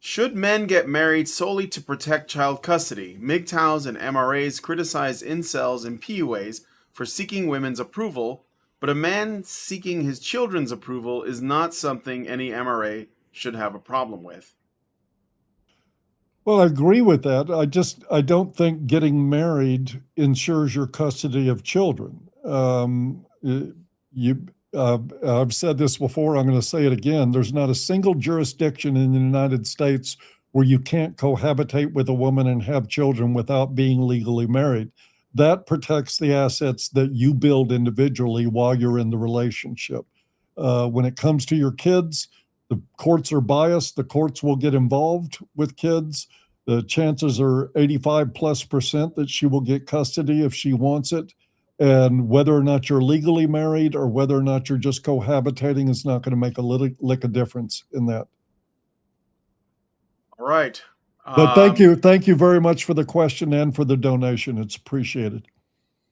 should men get married solely to protect child custody? MGTOWs and MRAs criticize incels and PUAs for seeking women's approval, but a man seeking his children's approval is not something any MRA should have a problem with. Well, I agree with that. I don't think getting married ensures your custody of children. I've said this before, I'm going to say it again. There's not a single jurisdiction in the United States where you can't cohabitate with a woman and have children without being legally married. That protects the assets that you build individually while you're in the relationship. When it comes to your kids, the courts are biased. The courts will get involved with kids. The chances are 85+% that she will get custody if she wants it. And whether or not you're legally married or whether or not you're just cohabitating is not going to make a lick of difference in that. All right. But thank you. Thank you very much for the question and for the donation. It's appreciated.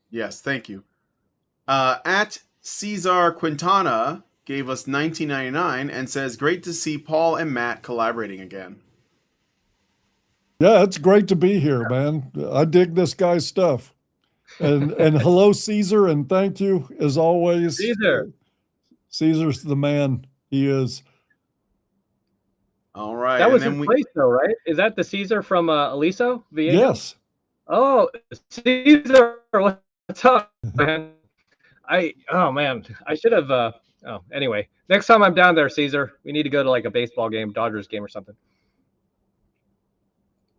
Yes, thank you. At Cesar Quintana gave us $19.99 and says, great to see Paul and Matt collaborating again. Yeah, it's great to be here, man. I dig this guy's stuff. And hello, Caesar, and thank you as always. Caesar. Caesar's the man. He is. All right. That was his place, though, right? Is that the Caesar from Aliso? Villegas? Yes. Oh, Caesar, what's up, man? Oh man, I should have. Anyway, next time I'm down there, Caesar, we need to go to like a baseball game, Dodgers game or something.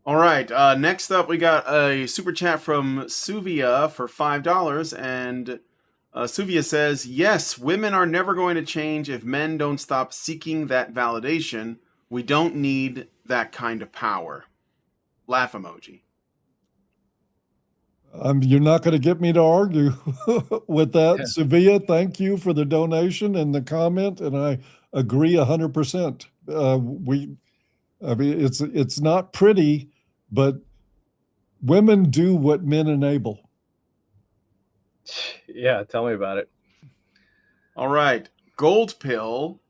All right. Next up, we got a super chat from Suvia for $5, and Suvia says, "Yes, women are never going to change if men don't stop seeking that validation. We don't need that kind of power." Laugh emoji. You're not going to get me to argue with that. Yeah. Sevilla, thank you for the donation and the comment, and I agree 100%. It's not pretty, but women do what men enable. Yeah, tell me about it. All right. Gold Pill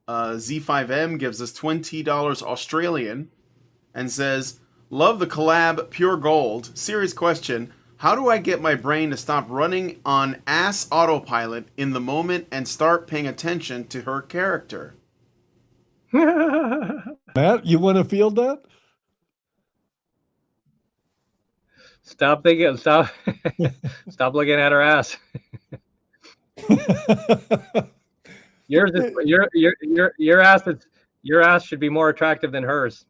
Z5M gives us $20 Australian and says, "Love the collab, pure gold. Serious question. How do I get my brain to stop running on ass autopilot in the moment and start paying attention to her character?" Matt, you want to field that? Stop thinking. Stop. Stop looking at her ass. Yours is your ass. Your ass should be more attractive than hers.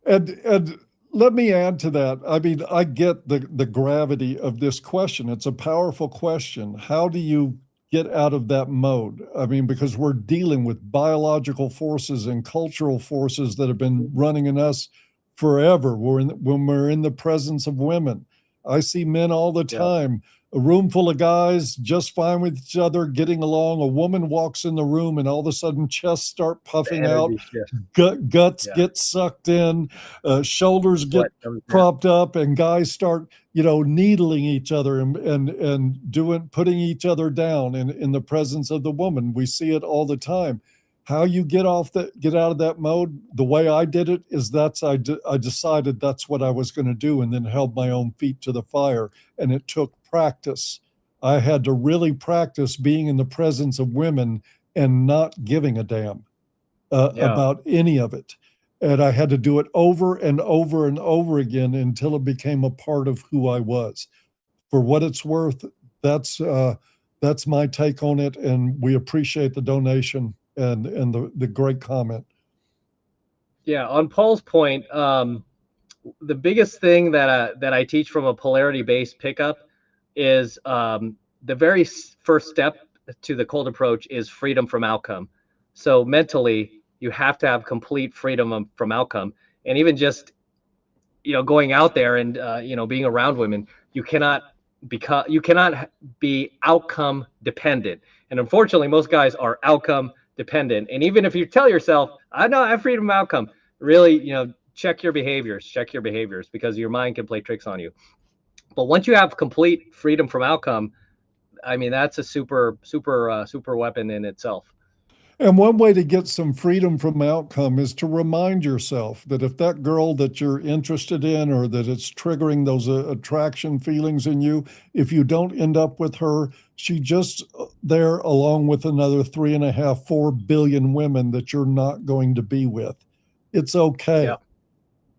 And let me add to that. I mean, I get the gravity of this question. It's a powerful question. How do you get out of that mode? I mean, because we're dealing with biological forces and cultural forces that have been running in us forever. When we're in the presence of women. I see men all the time, a room full of guys just fine with each other, getting along. A woman walks in the room and all of a sudden chests start puffing out, guts get sucked in, shoulders get propped up, and guys start, needling each other and putting each other down in the presence of the woman. We see it all the time. How you get out of that mode? The way I did it is I decided that's what I was going to do, and then held my own feet to the fire. And it took practice. I had to really practice being in the presence of women and not giving a damn about any of it. And I had to do it over and over and over again until it became a part of who I was. For what it's worth, that's my take on it, and we appreciate the donation and the great comment. Yeah, on Paul's point, the biggest thing that I teach from a polarity-based pickup is the very first step to the cold approach is freedom from outcome. So mentally, you have to have complete freedom from outcome, and even just going out there and being around women, you cannot be outcome dependent. And unfortunately, most guys are outcome dependent. And even if you tell yourself, I know I have freedom of outcome, really, check your behaviors, because your mind can play tricks on you. But once you have complete freedom from outcome, I mean, that's a super weapon in itself. And one way to get some freedom from outcome is to remind yourself that if that girl that you're interested in or that it's triggering those attraction feelings in you, if you don't end up with her, she just there along with another 3.5, 4 billion women that you're not going to be with. It's okay. Yeah.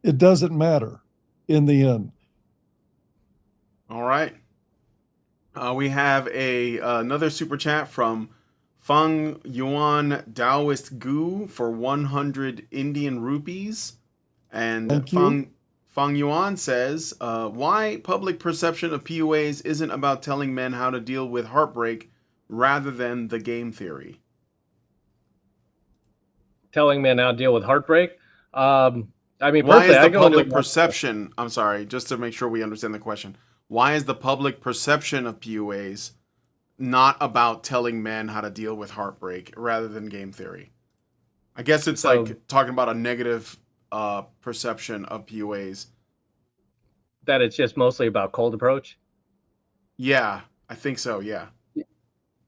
It doesn't matter in the end. All right. We have another super chat from Feng Yuan Taoist Gu for 100 Indian rupees. And Thank you. Feng Yuan says, why public perception of PUAs isn't about telling men how to deal with heartbreak rather than the game theory? Telling men how to deal with heartbreak? I mean, why is personally, the public perception, I'm sorry, just to make sure we understand the question, why is the public perception of PUAs not about telling men how to deal with heartbreak rather than game theory? I guess it's like talking about a negative perception of PUAs. That it's just mostly about cold approach? Yeah, I think so, yeah.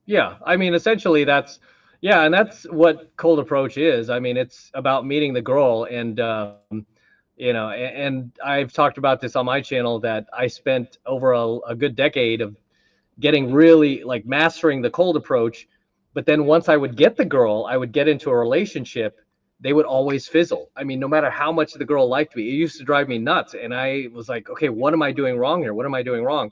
Yeah, I mean, essentially that's, yeah, and that's what cold approach is. I mean, it's about meeting the girl and, you know, and I've talked about this on my channel that I spent over a good decade of getting really like mastering the cold approach. But then once I would get the girl, I would get into a relationship, they would always fizzle. I mean, no matter how much the girl liked me, it used to drive me nuts. And I was like, okay, what am I doing wrong here? What am I doing wrong?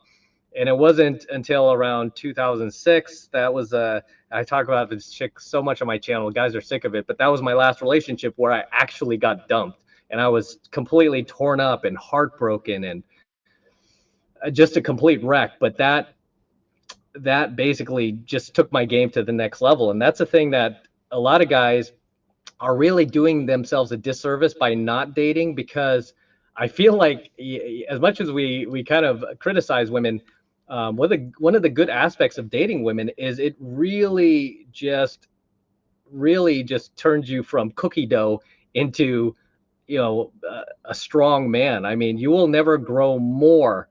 And it wasn't until around 2006 that was I talk about this chick so much on my channel. Guys are sick of it, but that was my last relationship where I actually got dumped, and I was completely torn up and heartbroken and just a complete wreck. But that basically just took my game to the next level, and that's a thing that a lot of guys are really doing themselves a disservice by not dating, because I feel like as much as we kind of criticize women, one of the good aspects of dating women is it really just turns you from cookie dough into, you know, a strong man. I mean, you will never grow more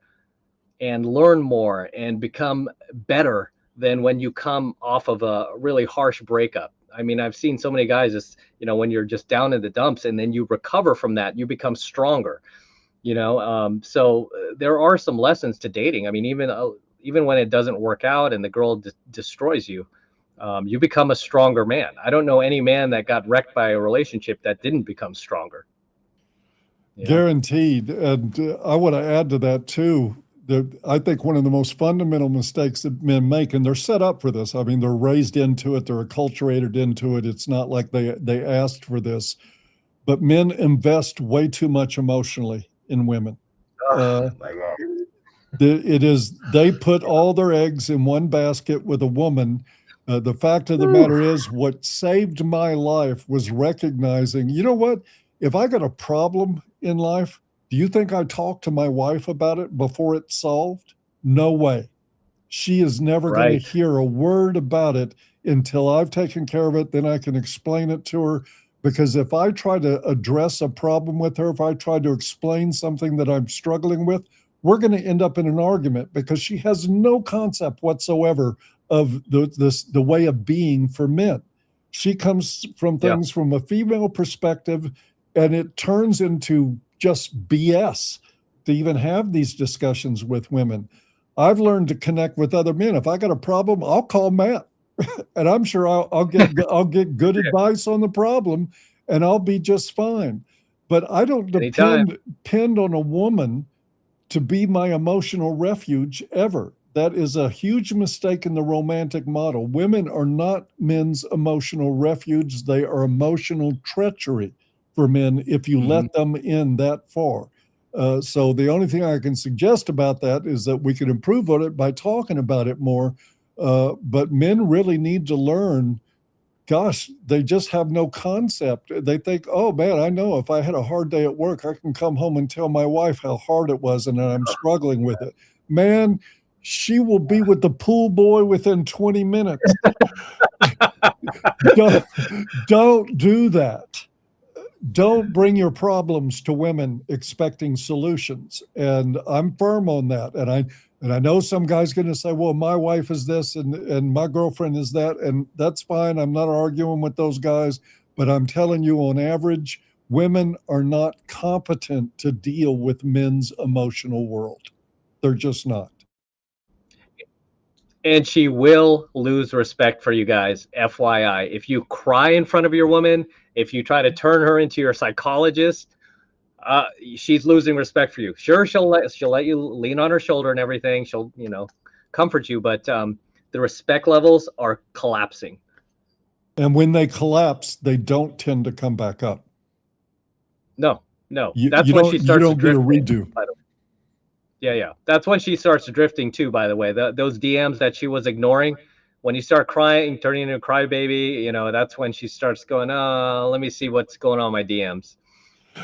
and learn more and become better than when you come off of a really harsh breakup. I mean, I've seen so many guys just, you know, when you're just down in the dumps and then you recover from that, you become stronger. You know, so there are some lessons to dating. I mean, even when it doesn't work out and the girl destroys you, you become a stronger man. I don't know any man that got wrecked by a relationship that didn't become stronger. You know? Guaranteed. And I want to add to that too. I think one of the most fundamental mistakes that men make, and they're set up for this. I mean, they're raised into it. They're acculturated into it. It's not like they asked for this, but men invest way too much emotionally in women. It is, they put all their eggs in one basket with a woman. The fact of the matter is, what saved my life was recognizing, you know what, if I got a problem in life, do you think I talked to my wife about it before it's solved? No way. She is never going to hear a word about it until I've taken care of it. Then I can explain it to her. Because if I try to address a problem with her, if I try to explain something that I'm struggling with, we're going to end up in an argument because she has no concept whatsoever of the way of being for men. She comes from things from a female perspective, and it turns into just BS to even have these discussions with women. I've learned to connect with other men. If I got a problem, I'll call Matt. And I'm sure I'll get good advice on the problem, and I'll be just fine. But I don't depend on a woman to be my emotional refuge ever. That is a huge mistake in the romantic model. Women are not men's emotional refuge. They are emotional treachery for men if you let them in that far. So the only thing I can suggest about that is that we can improve on it by talking about it more. But men really need to learn, gosh, they just have no concept. They think, oh man, I know if I had a hard day at work, I can come home and tell my wife how hard it was and I'm struggling with it. Man, she will be with the pool boy within 20 minutes. Don't do that. Don't bring your problems to women expecting solutions. And I'm firm on that. And And I know some guy's going to say, well, my wife is this and my girlfriend is that. And that's fine. I'm not arguing with those guys. But I'm telling you, on average, women are not competent to deal with men's emotional world. They're just not. And she will lose respect for you guys, FYI. If you cry in front of your woman, if you try to turn her into your psychologist, she's losing respect for you. Sure, she'll let you lean on her shoulder and everything. She'll, comfort you, but the respect levels are collapsing. And when they collapse, they don't tend to come back up. No. You when she starts don't get a redo. Yeah. That's when she starts drifting too, by the way. Those DMs that she was ignoring, when you start crying, turning into a crybaby, that's when she starts going, let me see what's going on in my DMs.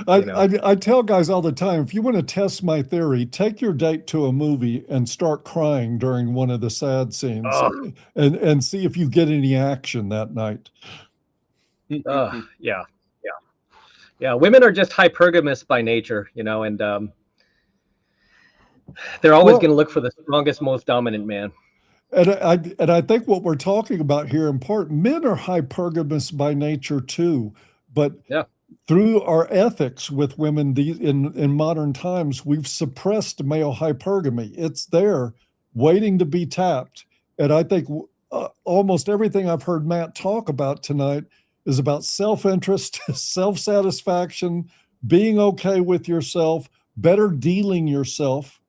I tell guys all the time, if you want to test my theory, take your date to a movie and start crying during one of the sad scenes and see if you get any action that night. Yeah. Women are just hypergamous by nature, and they're always going to look for the strongest, most dominant man. And I think what we're talking about here in part, men are hypergamous by nature too, but through our ethics with women in modern times, we've suppressed male hypergamy. It's there waiting to be tapped. And I think almost everything I've heard Matt talk about tonight is about self-interest, self-satisfaction, being okay with yourself, better dealing yourself,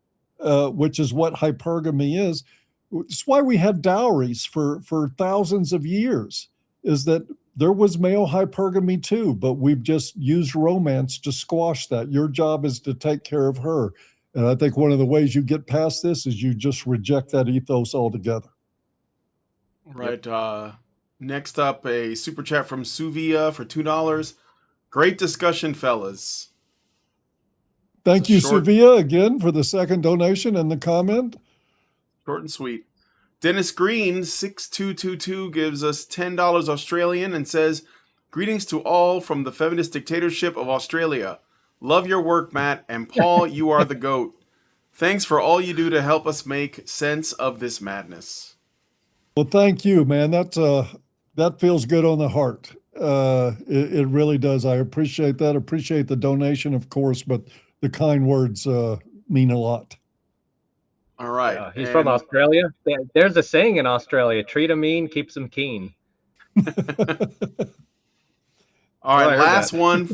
which is what hypergamy is. It's why we had dowries for thousands of years, is that there was male hypergamy too, but we've just used romance to squash that. Your job is to take care of her. And I think one of the ways you get past this is you just reject that ethos altogether. Right. Next up, a super chat from Suvia for $2. Great discussion, fellas. Thank you, Suvia, again for the second donation and the comment. Short and sweet. Dennis Green, 6222, gives us $10 Australian and says, greetings to all from the feminist dictatorship of Australia. Love your work, Matt, and Paul, you are the GOAT. Thanks for all you do to help us make sense of this madness. Well, thank you, man. That feels good on the heart. It really does. I appreciate that. Appreciate the donation, of course, but the kind words mean a lot. All right. He's from Australia. There's a saying in Australia, treat 'em mean, keeps 'em keen. All right, last one,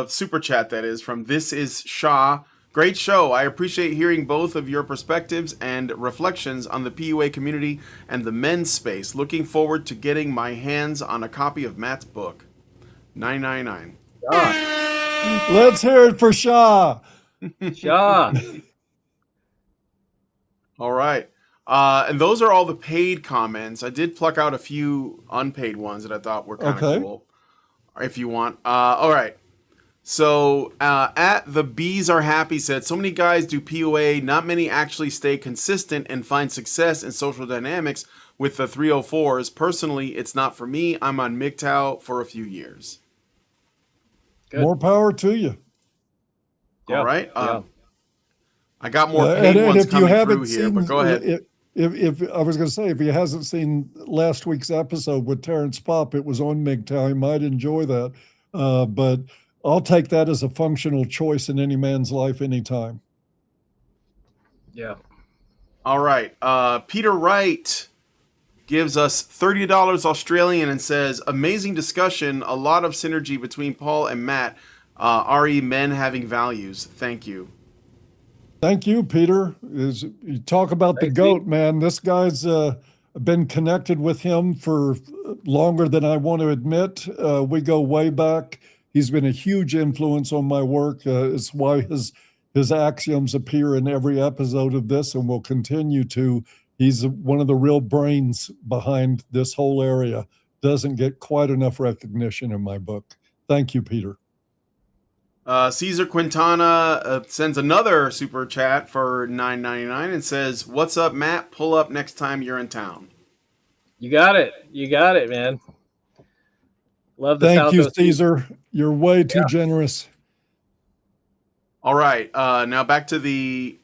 super chat that is, from This Is Shah. Great show. I appreciate hearing both of your perspectives and reflections on the PUA community and the men's space. Looking forward to getting my hands on a copy of Matt's book. 999. Let's hear it for Shah. Shah. All right. And those are all the paid comments. I did pluck out a few unpaid ones that I thought were kind of cool. If you want. All right. So, at the Bees Are Happy said, so many guys do PUA, not many actually stay consistent and find success in social dynamics with the 304s. Personally, it's not for me. I'm on MGTOW for a few years. Good. More power to you. All right. I got more paid ones coming through here, but go ahead. If I was going to say, if he hasn't seen last week's episode with Terrence Popp, it was on MGTOW. He might enjoy that. But I'll take that as a functional choice in any man's life anytime. Yeah. All right. Peter Wright gives us $30 Australian and says, amazing discussion, a lot of synergy between Paul and Matt. RE men having values. Thank you. Thank you, Peter. You talk about the GOAT, man. This guy's been connected with him for longer than I want to admit. We go way back. He's been a huge influence on my work. It's why his axioms appear in every episode of this and will continue to. He's one of the real brains behind this whole area. Doesn't get quite enough recognition in my book. Thank you, Peter. Caesar Quintana sends another super chat for $9.99 and says, what's up, Matt? Pull up next time you're in town. You got it. You got it, man. Love the Thank you, Caesar. You're way too generous. All right. Now back to the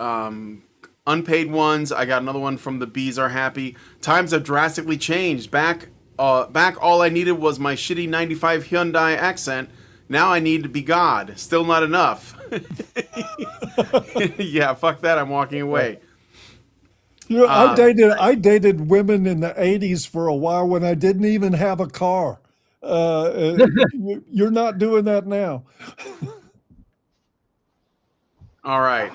Unpaid ones. I got another one from the Bees Are Happy. Times have drastically changed. Back all I needed was my shitty 95 Hyundai accent. Now I need to be God. Still not enough. Yeah, fuck that. I'm walking away. You know, I dated women in the 80s for a while when I didn't even have a car. You're not doing that now. All right.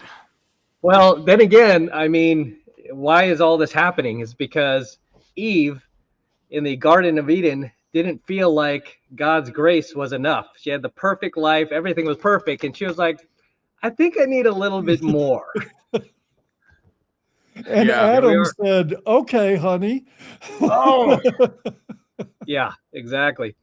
Well, then again, I mean, why is all this happening? Is because Eve in the Garden of Eden didn't feel like God's grace was enough. She had the perfect life, everything was perfect, and she was like, I think I need a little bit more. And Yeah, Adam said, okay, honey. Oh, yeah, exactly.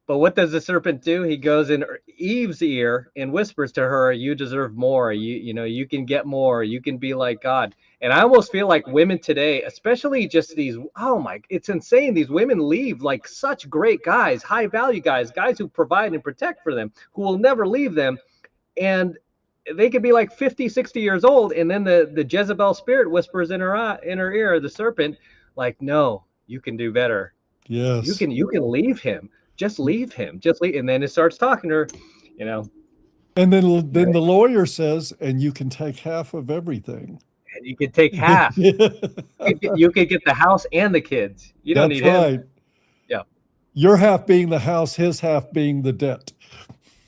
But what does the serpent do? He goes in Eve's ear and whispers to her, you deserve more. You can get more. You can be like God. And I almost feel like women today, especially just these, oh my, it's insane. These women leave like such great guys, high value guys who provide and protect for them, who will never leave them. And they could be like 50, 60 years old. And then the Jezebel spirit whispers in her ear, the serpent, like, no, you can do better. Yes. You can leave him. Just leave him. Just leave. And then it starts talking to her, you know. And then the lawyer says, and you can take half of everything. And you can take half. You could get the house and the kids. You don't need right. him. Yeah. Your half being the house, his half being the debt.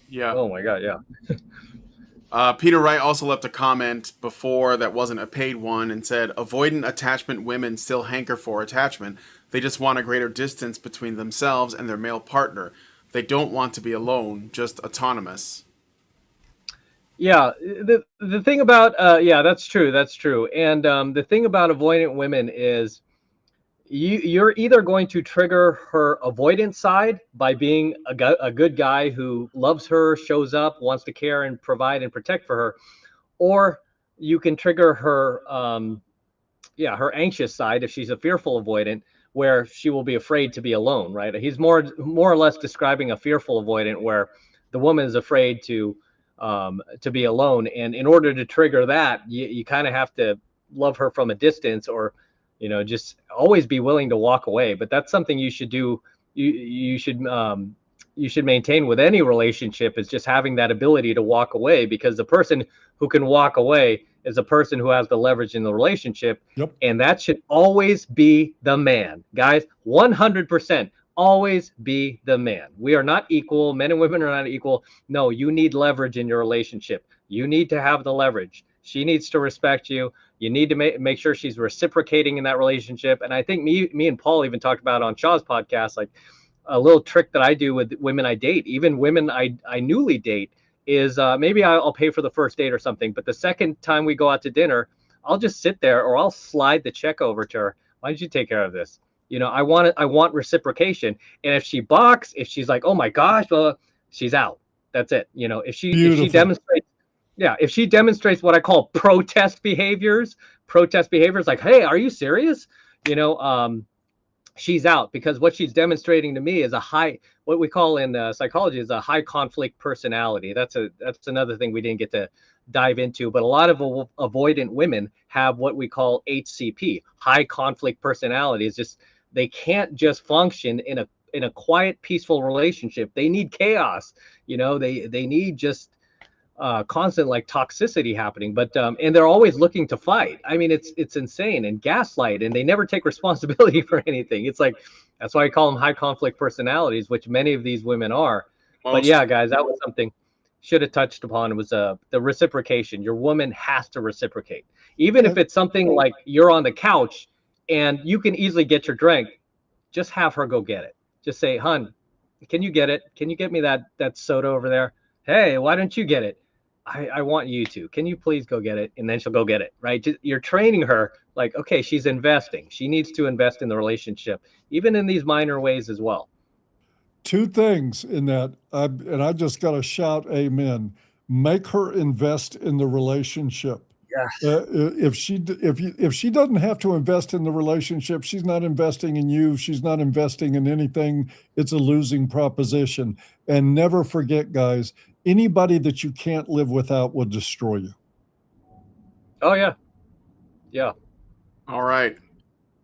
Yeah. Oh my God. Yeah. Peter Wright also left a comment before that wasn't a paid one and said, avoidant attachment women still hanker for attachment. They just want a greater distance between themselves and their male partner. They don't want to be alone, just autonomous. Yeah. The thing about, yeah, that's true. That's true. And the thing about avoidant women is you're either going to trigger her avoidant side by being a good guy who loves her, shows up, wants to care and provide and protect for her, or you can trigger her, her anxious side if she's a fearful avoidant, where she will be afraid to be alone, right? He's more or less describing a fearful avoidant where the woman is afraid to be alone, and in order to trigger that, you kind of have to love her from a distance, or just always be willing to walk away. But that's something you should do. You should maintain with any relationship, is just having that ability to walk away, because the person who can walk away is the person who has the leverage in the relationship. Yep. And that should always be the man, guys. 100% always be the man. We are not equal. Men and women are not equal. No, you need leverage in your relationship. You need to have the leverage. She needs to respect you. You need to make sure she's reciprocating in that relationship. And I think me and Paul even talked about on Shaw's podcast, like a little trick that I do with women I date, even women I newly date, is maybe I'll pay for the first date or something. But the second time we go out to dinner, I'll just sit there, or I'll slide the check over to her. Why don't you take care of this? I want reciprocation. And if she balks, if she's like, oh my gosh, well, she's out. That's it. If she demonstrates, if she demonstrates what I call protest behaviors, like, hey, are you serious? She's out, because what she's demonstrating to me is what we call in psychology is a high conflict personality. That's another thing we didn't get to dive into, but a lot of avoidant women have what we call HCP, high conflict personality. It's just, they can't just function in a quiet, peaceful relationship. They need chaos. They need just constant like toxicity happening, but and they're always looking to fight. I mean, it's insane, and gaslight, and they never take responsibility for anything. It's like, that's why I call them high conflict personalities, which many of these women are. But yeah, guys, that was something should have touched upon. It was the reciprocation. Your woman has to reciprocate, even if it's something like you're on the couch and you can easily get your drink. Just have her go get it. Just say, hun, can you get it? Can you get me that soda over there? Hey, why don't you get it? I want you to. Can you please go get it? And then she'll go get it, right? You're training her like, okay, she's investing. She needs to invest in the relationship, even in these minor ways as well. Two things in that, and I just got to shout amen. Make her invest in the relationship. Yeah. If she doesn't have to invest in the relationship, she's not investing in you. She's not investing in anything. It's a losing proposition. And never forget, guys, anybody that you can't live without will destroy you. Oh yeah. Yeah. All right.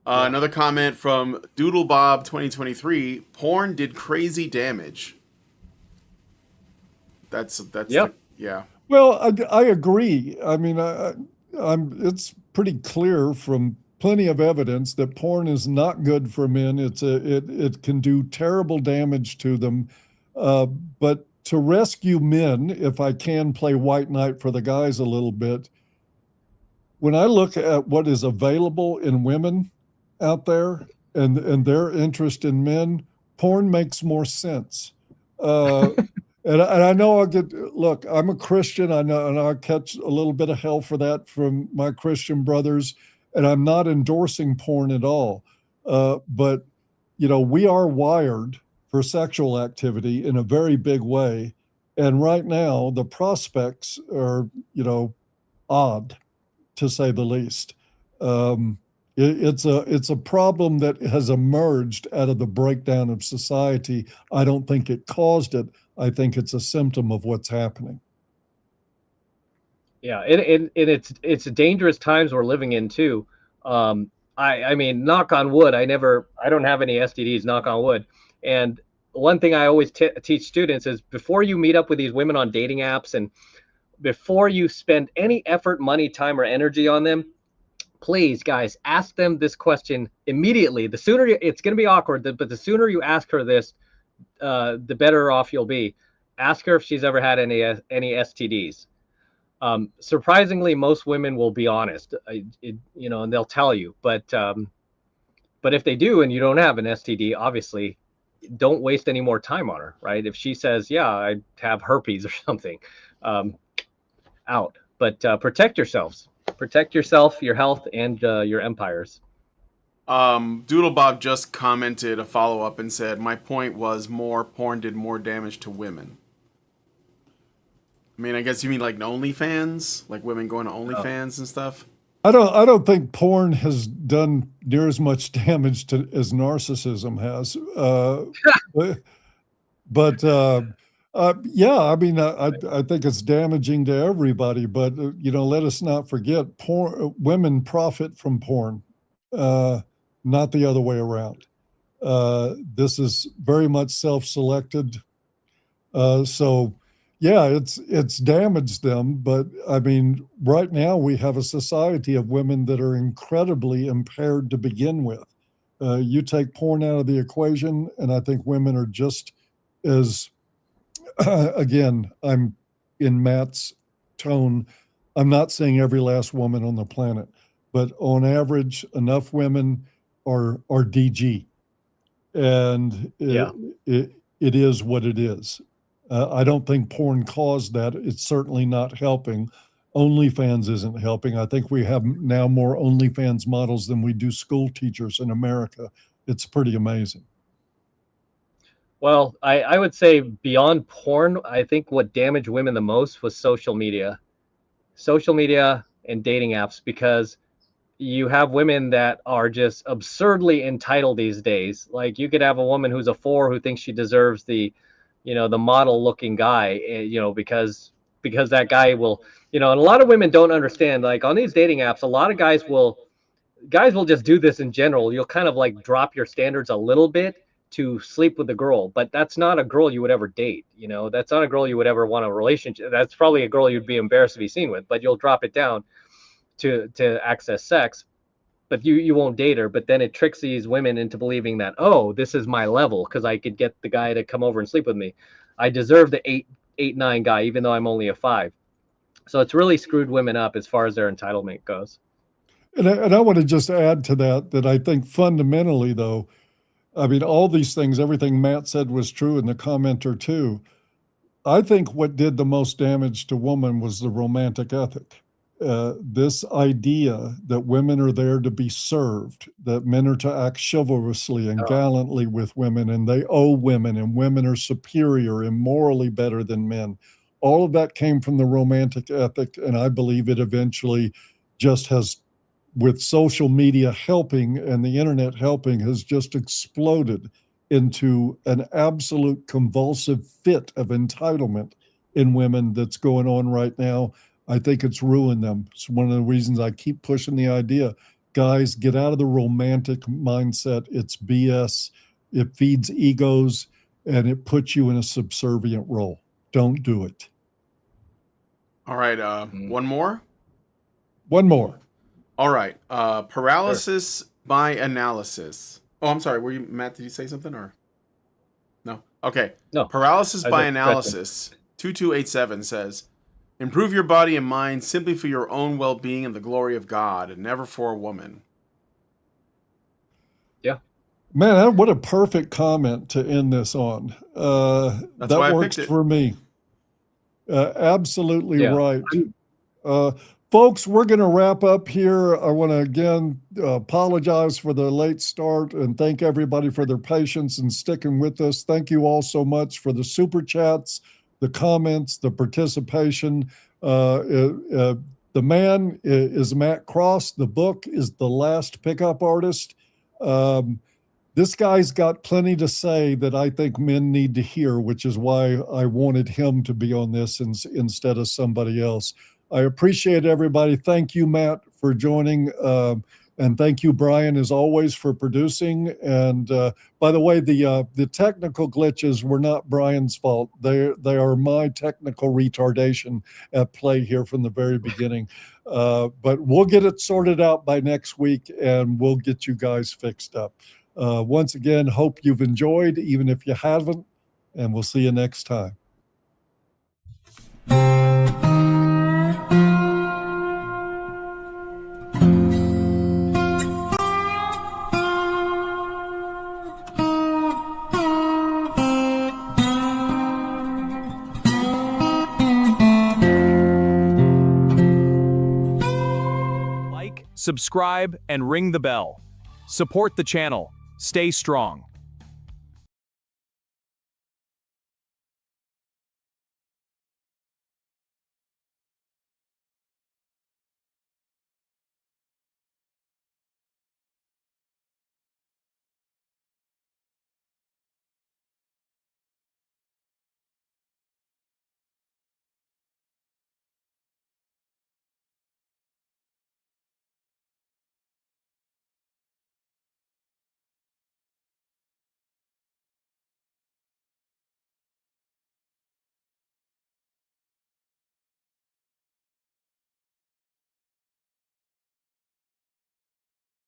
Another comment from Doodlebob 2023. Porn did crazy damage. That's Yep. yeah. Well, I agree. I mean, it's pretty clear from plenty of evidence that porn is not good for men. It can do terrible damage to them. But to rescue men, if I can play white knight for the guys a little bit, when I look at what is available in women out there and their interest in men, porn makes more sense. Uh, and I know look, I'm a Christian. I know, and I'll catch a little bit of hell for that from my Christian brothers. And I'm not endorsing porn at all. But, we are wired for sexual activity in a very big way. And right now, the prospects are, odd, to say the least. It's a problem that has emerged out of the breakdown of society. I don't think it caused it. I think it's a symptom of what's happening. Yeah, and it's dangerous times we're living in too. I mean, knock on wood, I don't have any STDs, knock on wood. And one thing I always teach students is before you meet up with these women on dating apps and before you spend any effort, money, time, or energy on them, please, guys, ask them this question immediately. The sooner it's going to be awkward, but the sooner you ask her this, the better off you'll be. Ask her if she's ever had any STDs. Surprisingly, most women will be honest, and they'll tell you. But if they do and you don't have an STD, obviously, don't waste any more time on her, right? If she says, "Yeah, I have herpes" or something, out. But protect yourselves. Protect yourself, your health, and your empires. Doodlebob just commented a follow-up and said, "My point was more porn did more damage to women." I mean, I guess you mean like OnlyFans, like women going to OnlyFans and stuff. I don't think porn has done near as much damage as narcissism has. Yeah, I mean, I think it's damaging to everybody. But let us not forget, women profit from porn, not the other way around. This is very much self-selected. So, yeah, it's damaged them. But I mean, right now we have a society of women that are incredibly impaired to begin with. You take porn out of the equation, and I think women are just as, again, I'm in Matt's tone. I'm not saying every last woman on the planet, but on average, enough women are DG, and it is what it is. I don't think porn caused that. It's certainly not helping. OnlyFans isn't helping. I think we have now more OnlyFans models than we do school teachers in America. It's pretty amazing. Well, I would say beyond porn, I think what damaged women the most was social media and dating apps, because you have women that are just absurdly entitled these days. Like you could have a woman who's a 4 who thinks she deserves the model looking guy, because that guy will, and a lot of women don't understand, like on these dating apps, a lot of guys will just do this in general. You'll kind of like drop your standards a little bit to sleep with the girl, but that's not a girl you would ever date. That's not a girl you would ever want a relationship. That's probably a girl you'd be embarrassed to be seen with, but you'll drop it down to access sex, but you won't date her. But then it tricks these women into believing that, oh, this is my level because I could get the guy to come over and sleep with me. I deserve the 8-9 guy, even though I'm only a 5. So it's really screwed women up as far as their entitlement goes. And I want to just add to that I think fundamentally, though, I mean, all these things, everything Matt said was true, and the commenter too. I think what did the most damage to women was the romantic ethic. This idea that women are there to be served, that men are to act chivalrously and gallantly with women, and they owe women, and women are superior and morally better than men. All of that came from the romantic ethic, and I believe it eventually just has, with social media helping and the internet helping, has just exploded into an absolute convulsive fit of entitlement in women that's going on right now. I think it's ruined them. It's one of the reasons I keep pushing the idea. Guys, get out of the romantic mindset. It's BS. It feeds egos and it puts you in a subservient role. Don't do it. All right. One more. One more. All right. Paralysis by analysis. Oh, I'm sorry. Were you, Matt? Did you say something or no? Okay. No. Paralysis by analysis. 2287 says, improve your body and mind simply for your own well-being and the glory of God, and never for a woman. Yeah. Man, what a perfect comment to end this on. That's why I works picked it. for me. Absolutely Yeah. right. Folks, we're going to wrap up here. I want to again apologize for the late start and thank everybody for their patience and sticking with us. Thank you all so much for the super chats, the comments, the participation. The man is Matt Cross. The book is The Last Pickup Artist. This guy's got plenty to say that I think men need to hear, which is why I wanted him to be on this instead of somebody else. I appreciate everybody. Thank you, Matt, for joining. And thank you, Brian, as always, for producing. And by the way, the technical glitches were not Brian's fault. They are my technical retardation at play here from the very beginning. But we'll get it sorted out by next week, and we'll get you guys fixed up. Once again, hope you've enjoyed, even if you haven't, and we'll see you next time. Like, subscribe, and ring the bell. Support the channel. Stay strong.